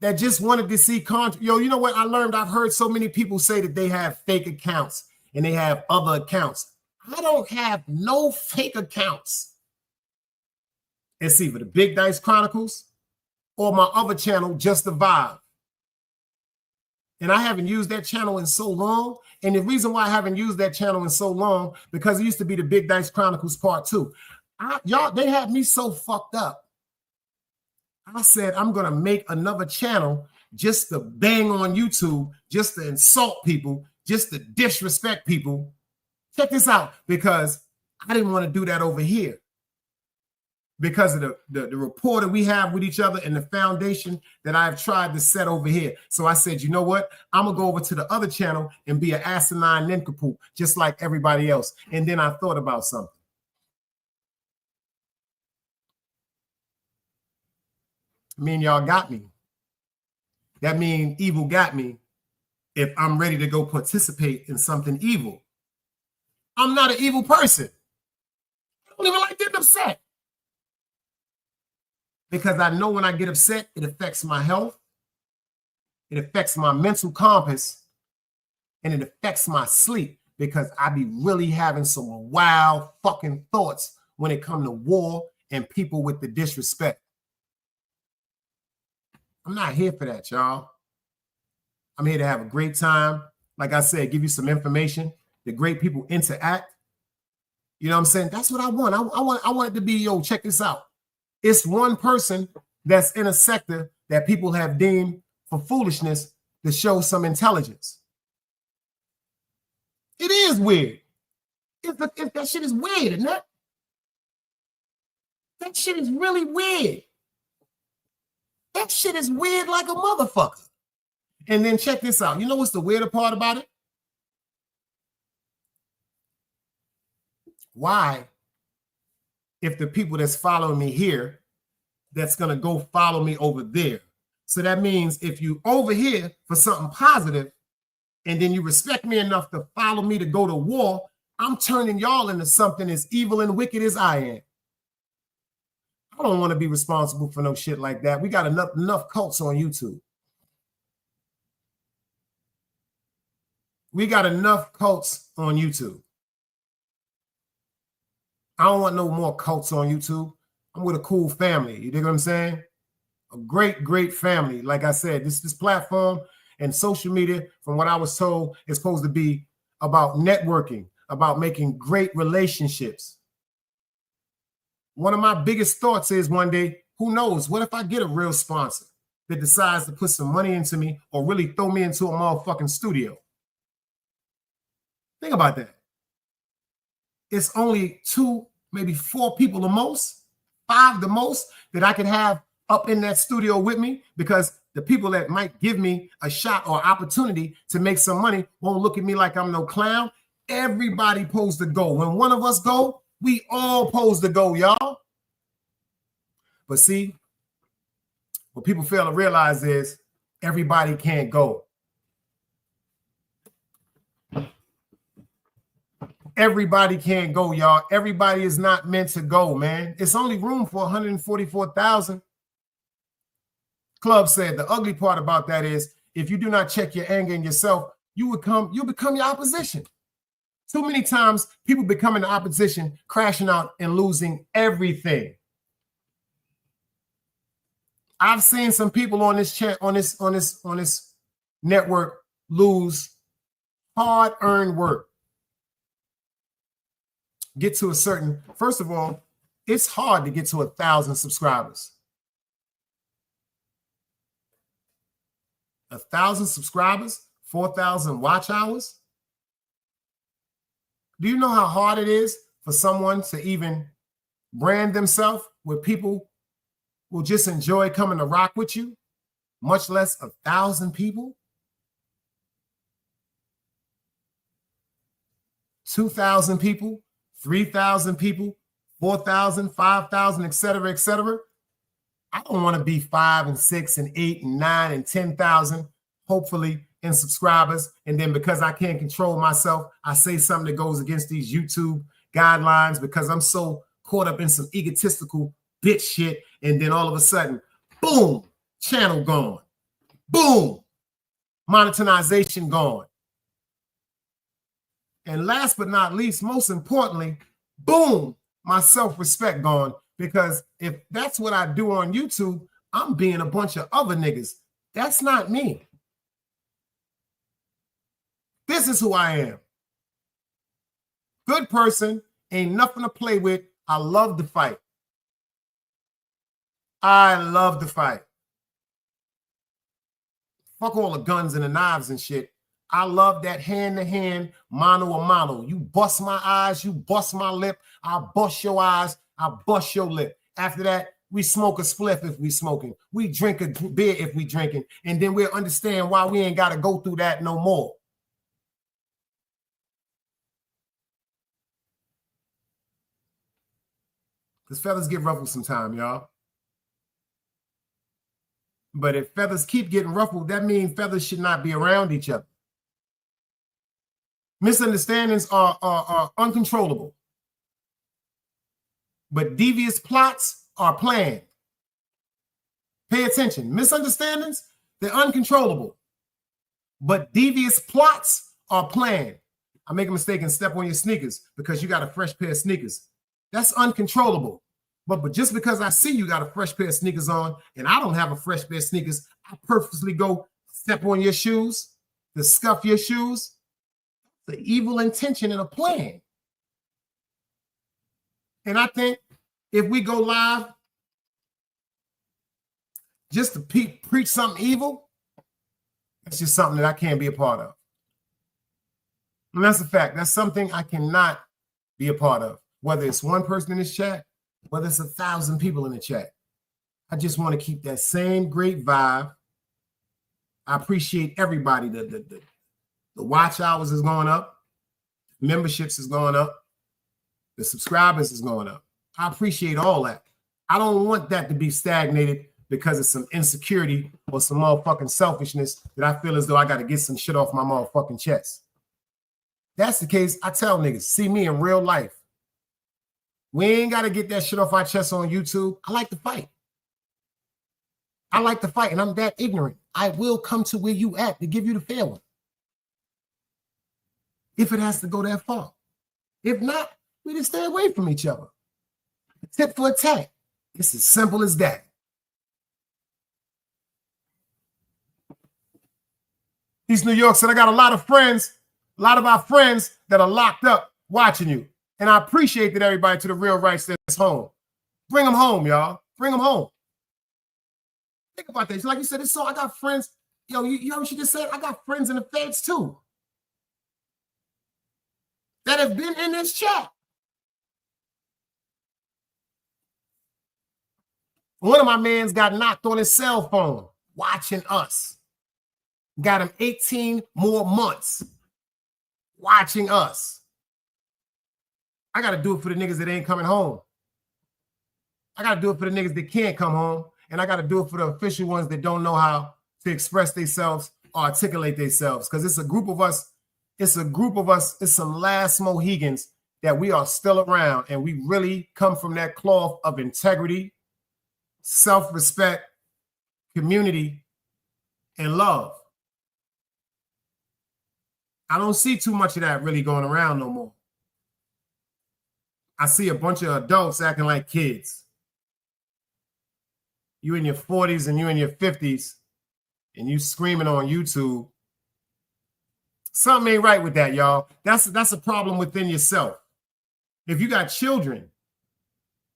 that just wanted to see content. Yo, you know what I learned? I've heard so many people say that they have fake accounts and they have other accounts. I don't have no fake accounts. It's either the Big Dice Chronicles or my other channel, Just the Vibe. And I haven't used that channel in so long. And the reason why I haven't used that channel in so long, because it used to be the Big Dice Chronicles Part 2. Y'all, they had me so fucked up. I said, I'm going to make another channel just to bang on YouTube, just to insult people, just to disrespect people. Check this out, because I didn't want to do that over here. Because of the rapport that we have with each other and the foundation that I've tried to set over here. So I said, you know what? I'm going to go over to the other channel and be an asinine nincompoop, just like everybody else. And then I thought about something. Y'all got me. That means evil got me if I'm ready to go participate in something evil. I'm not an evil person. I don't even like getting upset. Because I know when I get upset, it affects my health, it affects my mental compass, and it affects my sleep, because I be really having some wild fucking thoughts when it comes to war and people with the disrespect. I'm not here for that, y'all. I'm here to have a great time. Like I said, give you some information. The great people interact. You know what I'm saying? That's what I want. I want it to be, yo, check this out. It's one person that's in a sector that people have deemed for foolishness to show some intelligence. It is weird. That shit is weird, isn't it? That shit is really weird. That shit is weird like a motherfucker. And then check this out. You know what's the weirder part about it? Why, if the people that's following me here, that's going to go follow me over there? So that means if you over here for something positive, and then you respect me enough to follow me to go to war, I'm turning y'all into something as evil and wicked as I am. I don't want to be responsible for no shit like that. We got enough cults on YouTube. We got enough cults on YouTube. I don't want no more cults on YouTube. I'm with a cool family. You dig what I'm saying? A great, great family. Like I said, this platform and social media, from what I was told, is supposed to be about networking, about making great relationships. One of my biggest thoughts is one day, who knows, what if I get a real sponsor that decides to put some money into me or really throw me into a motherfucking studio? Think about that. It's only 2, maybe 4 people the most, 5 the most, that I can have up in that studio with me, because the people that might give me a shot or opportunity to make some money won't look at me like I'm no clown. Everybody supposed to go. When one of us go, we all supposed to go, y'all. But see, what people fail to realize is everybody can't go. Everybody can't go, y'all. Everybody is not meant to go, man. It's only room for 144,000. Club said the ugly part about that is if you do not check your anger in yourself, you'll become your opposition. Too many times people become in opposition, crashing out and losing everything. I've seen some people on this chat, on this network, lose hard-earned work. Get to a certain, first of all, it's hard to get to 1,000 subscribers. 1,000 subscribers, 4,000 watch hours. Do you know how hard it is for someone to even brand themselves where people will just enjoy coming to rock with you, much less 1,000 people? 2,000 people, 3,000 people, 4,000, 5,000, et cetera, et cetera. I don't want to be 5 and 6 and 8 and 9 and 10,000, hopefully, in subscribers. And then because I can't control myself, I say something that goes against these YouTube guidelines because I'm so caught up in some egotistical bitch shit. And then all of a sudden, boom, channel gone. Boom, monetization gone. And last but not least, most importantly, boom, my self-respect gone. Because if that's what I do on YouTube, I'm being a bunch of other niggas. That's not me. This is who I am. Good person, ain't nothing to play with. I love to fight. I love to fight. Fuck all the guns and the knives and shit. I love that hand-to-hand, mano-a-mano. You bust my eyes, you bust my lip, I bust your eyes, I bust your lip. After that, we smoke a spliff if we smoking. We drink a beer if we drinking. And then we'll understand why we ain't got to go through that no more. Because feathers get ruffled sometime, y'all. But if feathers keep getting ruffled, that means feathers should not be around each other. Misunderstandings are uncontrollable. But devious plots are planned. Pay attention. Misunderstandings, they're uncontrollable. But devious plots are planned. I make a mistake and step on your sneakers because you got a fresh pair of sneakers. That's uncontrollable. But just because I see you got a fresh pair of sneakers on and I don't have a fresh pair of sneakers, I purposely go step on your shoes, to scuff your shoes. The evil intention and a plan. And I think if we go live just to preach something evil, that's just something that I can't be a part of. And that's a fact. That's something I cannot be a part of. Whether it's one person in this chat, whether it's 1,000 people in the chat. I just want to keep that same great vibe. I appreciate everybody. The watch hours is going up. Memberships is going up. The subscribers is going up. I appreciate all that. I don't want that to be stagnated because of some insecurity or some motherfucking selfishness that I feel as though I got to get some shit off my motherfucking chest. That's the case. I tell niggas, see me in real life. We ain't got to get that shit off our chest on YouTube. I like to fight. I like to fight, and I'm that ignorant. I will come to where you at to give you the fair one. If it has to go that far. If not, we just stay away from each other. Tip for a tat. It's as simple as that. East New York said, I got a lot of friends, a lot of our friends that are locked up watching you. And I appreciate that everybody to the real rights that's home. Bring them home, y'all. Bring them home. Think about that. Like you said, it's so I got friends. Yo, you know what she just said? I got friends in the feds too that have been in this chat. One of my mans got knocked on his cell phone watching us. Got him 18 more months watching us. I got to do it for the niggas that ain't coming home. I got to do it for the niggas that can't come home. And I got to do it for the official ones that don't know how to express themselves or articulate themselves. Because it's a group of us. It's a group of us. It's some last Mohegans that we are still around. And we really come from that cloth of integrity, self-respect, community, and love. I don't see too much of that really going around no more. I see a bunch of adults acting like kids. You in your 40s and you in your 50s and you screaming on YouTube. Something ain't right with that, y'all. That's a problem within yourself. If you got children,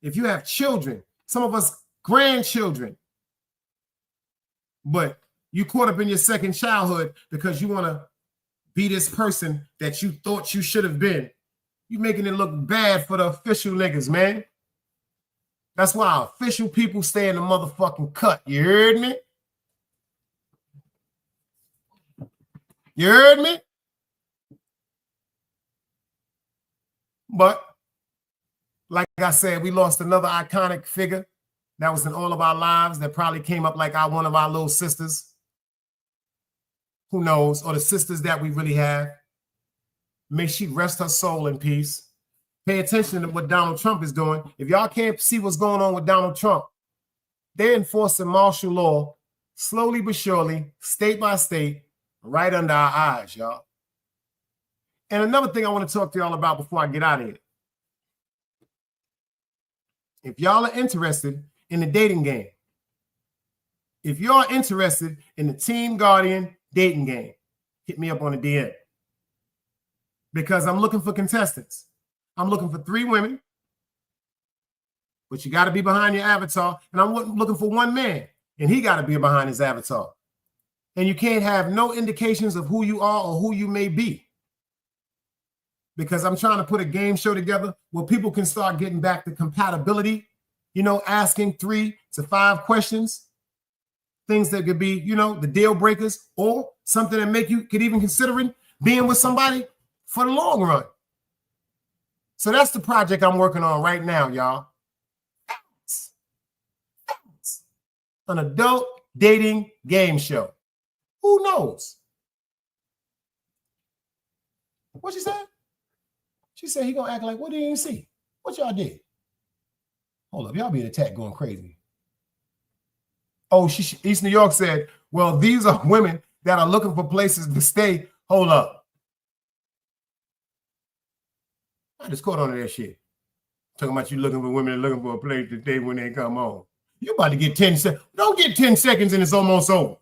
if you have children, some of us grandchildren, but you caught up in your second childhood because you want to be this person that you thought you should have been. You making it look bad for the official niggas, man. That's why official people stay in the motherfucking cut. You heard me? You heard me? But like I said, we lost another iconic figure that was in all of our lives that probably came up like one of our little sisters. Who knows? Or the sisters that we really have. May she rest her soul in peace. Pay attention to what Donald Trump is doing. If y'all can't see what's going on with Donald Trump, they're enforcing martial law slowly but surely, state by state, right under our eyes, y'all. And another thing I want to talk to y'all about before I get out of here. If y'all are interested in the dating game, if y'all are interested in the Team Guardian dating game, hit me up on the DM. because I'm looking for contestants. I'm looking for 3 women, but you got to be behind your avatar. And I'm looking for 1 man, and he got to be behind his avatar. And you can't have no indications of who you are or who you may be, because I'm trying to put a game show together where people can start getting back to compatibility, you know, asking 3 to 5 questions, things that could be, you know, the deal breakers, or something that make you could even considering being with somebody for the long run. So that's the project I'm working on right now, y'all. An adult dating game show. Who knows? What she said? She said he gonna act like, what did you see? What y'all did? Hold up, y'all be in the chat going crazy. Oh, East New York said, well, these are women that are looking for places to stay. Hold up. I just caught on to that shit. Talking about you looking for women and looking for a place to stay when they come home. You about to get 10 seconds. Don't get 10 seconds and it's almost over.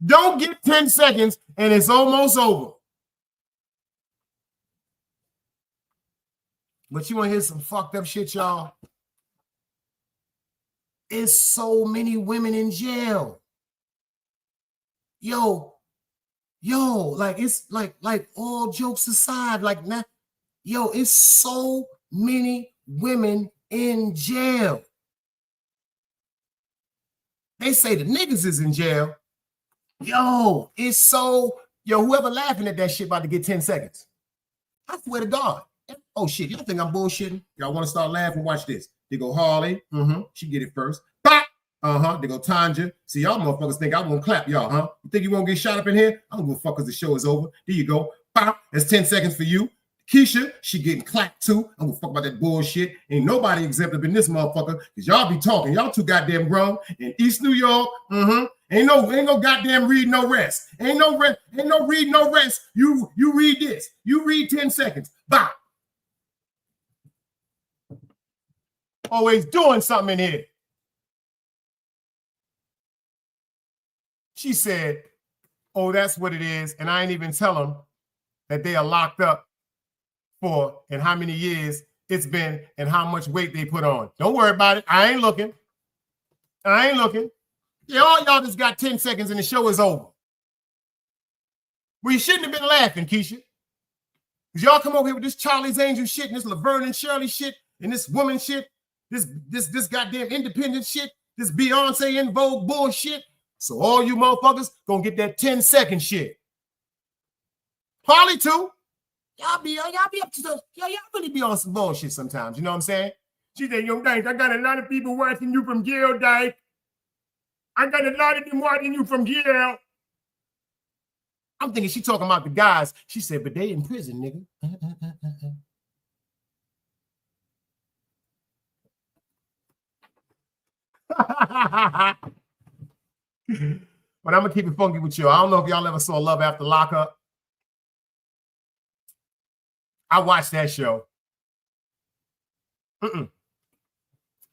Don't get 10 seconds and it's almost over. But you want to hear some fucked up shit, y'all? It's so many women in jail. Yo, like it's like all jokes aside, like nah, yo, it's so many women in jail. They say the niggas is in jail. Yo, it's so, whoever laughing at that shit about to get 10 seconds. I swear to God. Oh shit, y'all think I'm bullshitting? Y'all want to start laughing? Watch this. They go Harley. She get it first. Bop. They go Tanja. See, y'all motherfuckers think I won't clap y'all, huh? You think you won't get shot up in here? I don't give a fuck because the show is over. There you go. Bop. That's 10 seconds for you. Keisha, she getting clapped too. I don't give a fuck about that bullshit. Ain't nobody exempt up in this motherfucker because y'all be talking. Y'all too goddamn grown. In East New York, ain't no goddamn read no rest. Ain't no read no rest. You read this. You read 10 seconds. Bop. Always doing something in here. She said, oh, that's what it is. And I ain't even tell them that they are locked up for and how many years it's been and how much weight they put on. Don't worry about it. I ain't looking. Yeah, all y'all just got 10 seconds and the show is over. Well, you shouldn't have been laughing, Keisha. Because y'all come over here with this Charlie's Angel shit and this Laverne and Shirley shit and this woman shit, this goddamn independent shit, this Beyonce in Vogue bullshit. So all you motherfuckers gonna get that 10-second shit. Harley too. Y'all be up to those. Y'all really be on some bullshit sometimes. You know what I'm saying? She said, yo, Dyke, I got a lot of people watching you from jail, Dyke. I got a lot of them watching you from jail. I'm thinking she talking about the guys. She said, but they in prison, nigga. But I'm gonna keep it funky with you. I don't know if y'all ever saw Love After Lockup. I watched that show. I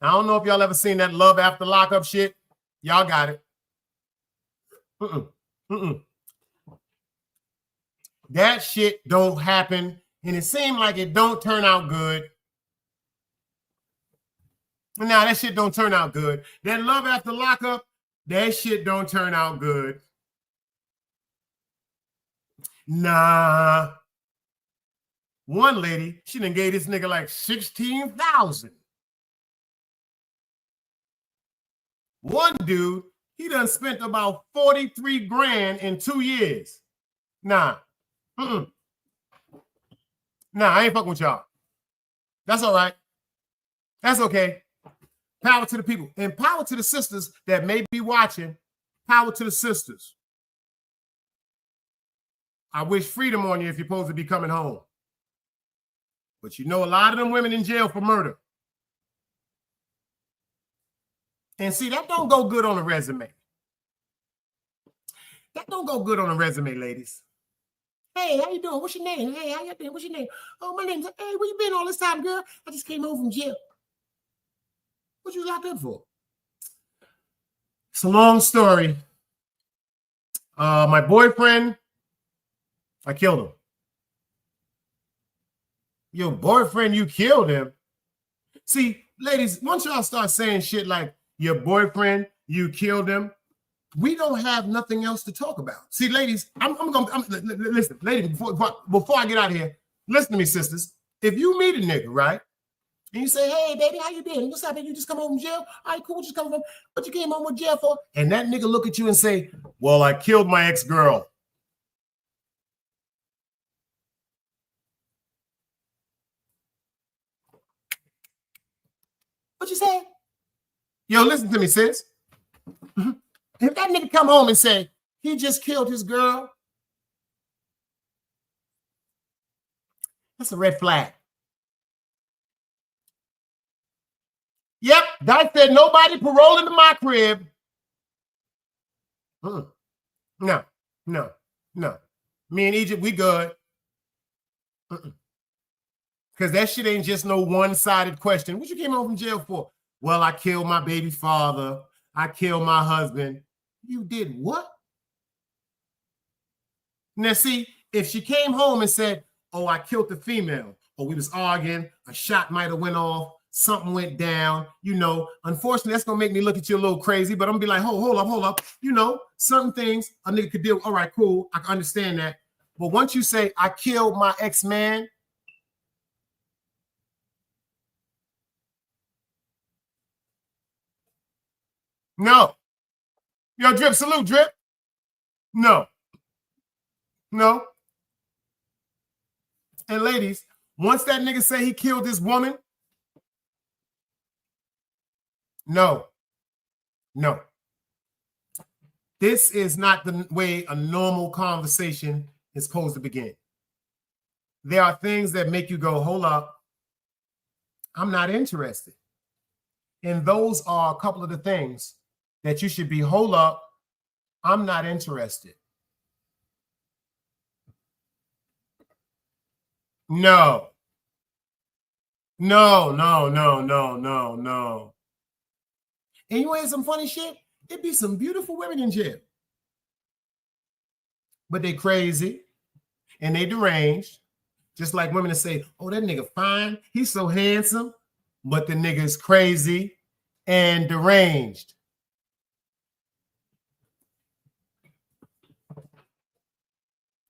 don't know if y'all ever seen that Love After Lockup shit. Y'all got it. That shit don't happen, and it seemed like it don't turn out good. Now that shit don't turn out good. That Love After Lockup, that shit don't turn out good. Nah. One lady, she done gave this nigga like 16,000. One dude, he done spent about 43 grand in 2 years. Nah. Nah, I ain't fucking with y'all. That's all right. That's okay. Power to the people. And power to the sisters that may be watching. Power to the sisters. I wish freedom on you if you're supposed to be coming home. But you know a lot of them women in jail for murder. And see, that don't go good on a resume. That don't go good on a resume, ladies. Hey, how you doing? What's your name? Hey, how you doing? What's your name? Oh, my name's, hey, where you been all this time, girl? I just came home from jail. What you locked up for? It's a long story. My boyfriend, I killed him. Your boyfriend, you killed him. See, ladies, once y'all start saying shit like your boyfriend, you killed him, we don't have nothing else to talk about. See, ladies, listen, ladies, before I get out of here, listen to me, sisters. If you meet a nigga, right? And you say, hey, baby, how you been? What's up, baby? You just come home from jail? All right, cool. What you come from? What you came home with jail for? And that nigga look at you and say, well, I killed my ex-girl. What you say? Yo, listen to me, sis. If that nigga come home and say, he just killed his girl, that's a red flag. Yep, Doc said nobody parole into my crib. No. Me and Egypt, we good. Because that shit ain't just no one-sided question. What you came home from jail for? Well, I killed my baby father. I killed my husband. You did what? Now, see, if she came home and said, oh, I killed the female, or we was arguing, a shot might have went off, something went down, you know, unfortunately, that's going to make me look at you a little crazy, but I'm going to be like, hold up. You know, certain things a nigga could do. All right, cool. I can understand that. But once you say, I killed my ex-man, no. Yo, Drip, salute, Drip. No. And ladies, once that nigga say he killed this woman, no. This is not the way a normal conversation is supposed to begin. There are things that make you go, hold up, I'm not interested. And those are a couple of the things that you should be, hold up, I'm not interested. No. And you want some funny shit? It'd be some beautiful women in jail. But they crazy and they deranged. Just like women that say, oh, that nigga fine, he's so handsome, but the nigga is crazy and deranged.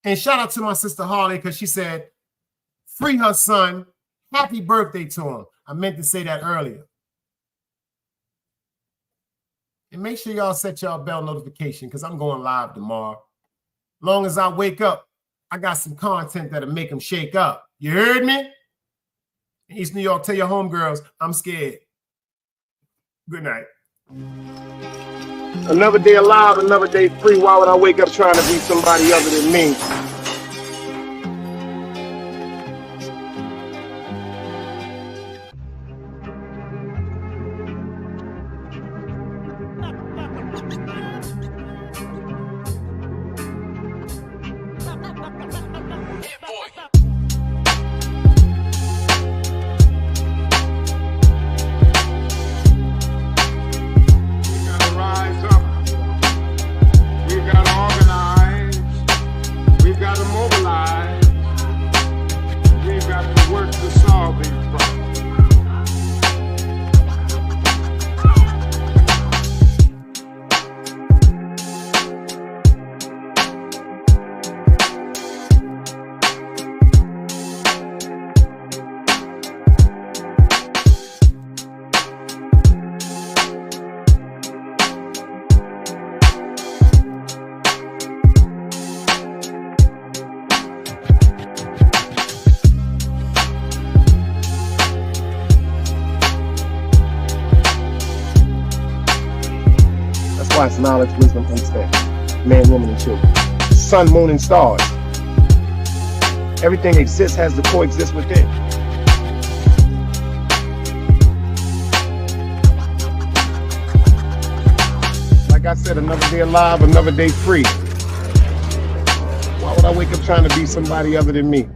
And shout out to my sister Harley, because she said, free her son, happy birthday to him. I meant to say that earlier. And make sure y'all set y'all bell notification, because I'm going live tomorrow. Long as I wake up, I got some content that'll make them shake up. You heard me? In East New York, tell your homegirls, I'm scared. Good night. Another day alive, another day free. Why would I wake up trying to be somebody other than me? It's knowledge, wisdom, understanding. Man, woman, and children. Sun, moon, and stars. Everything exists, has to coexist within. Like I said, another day alive, another day free. Why would I wake up trying to be somebody other than me?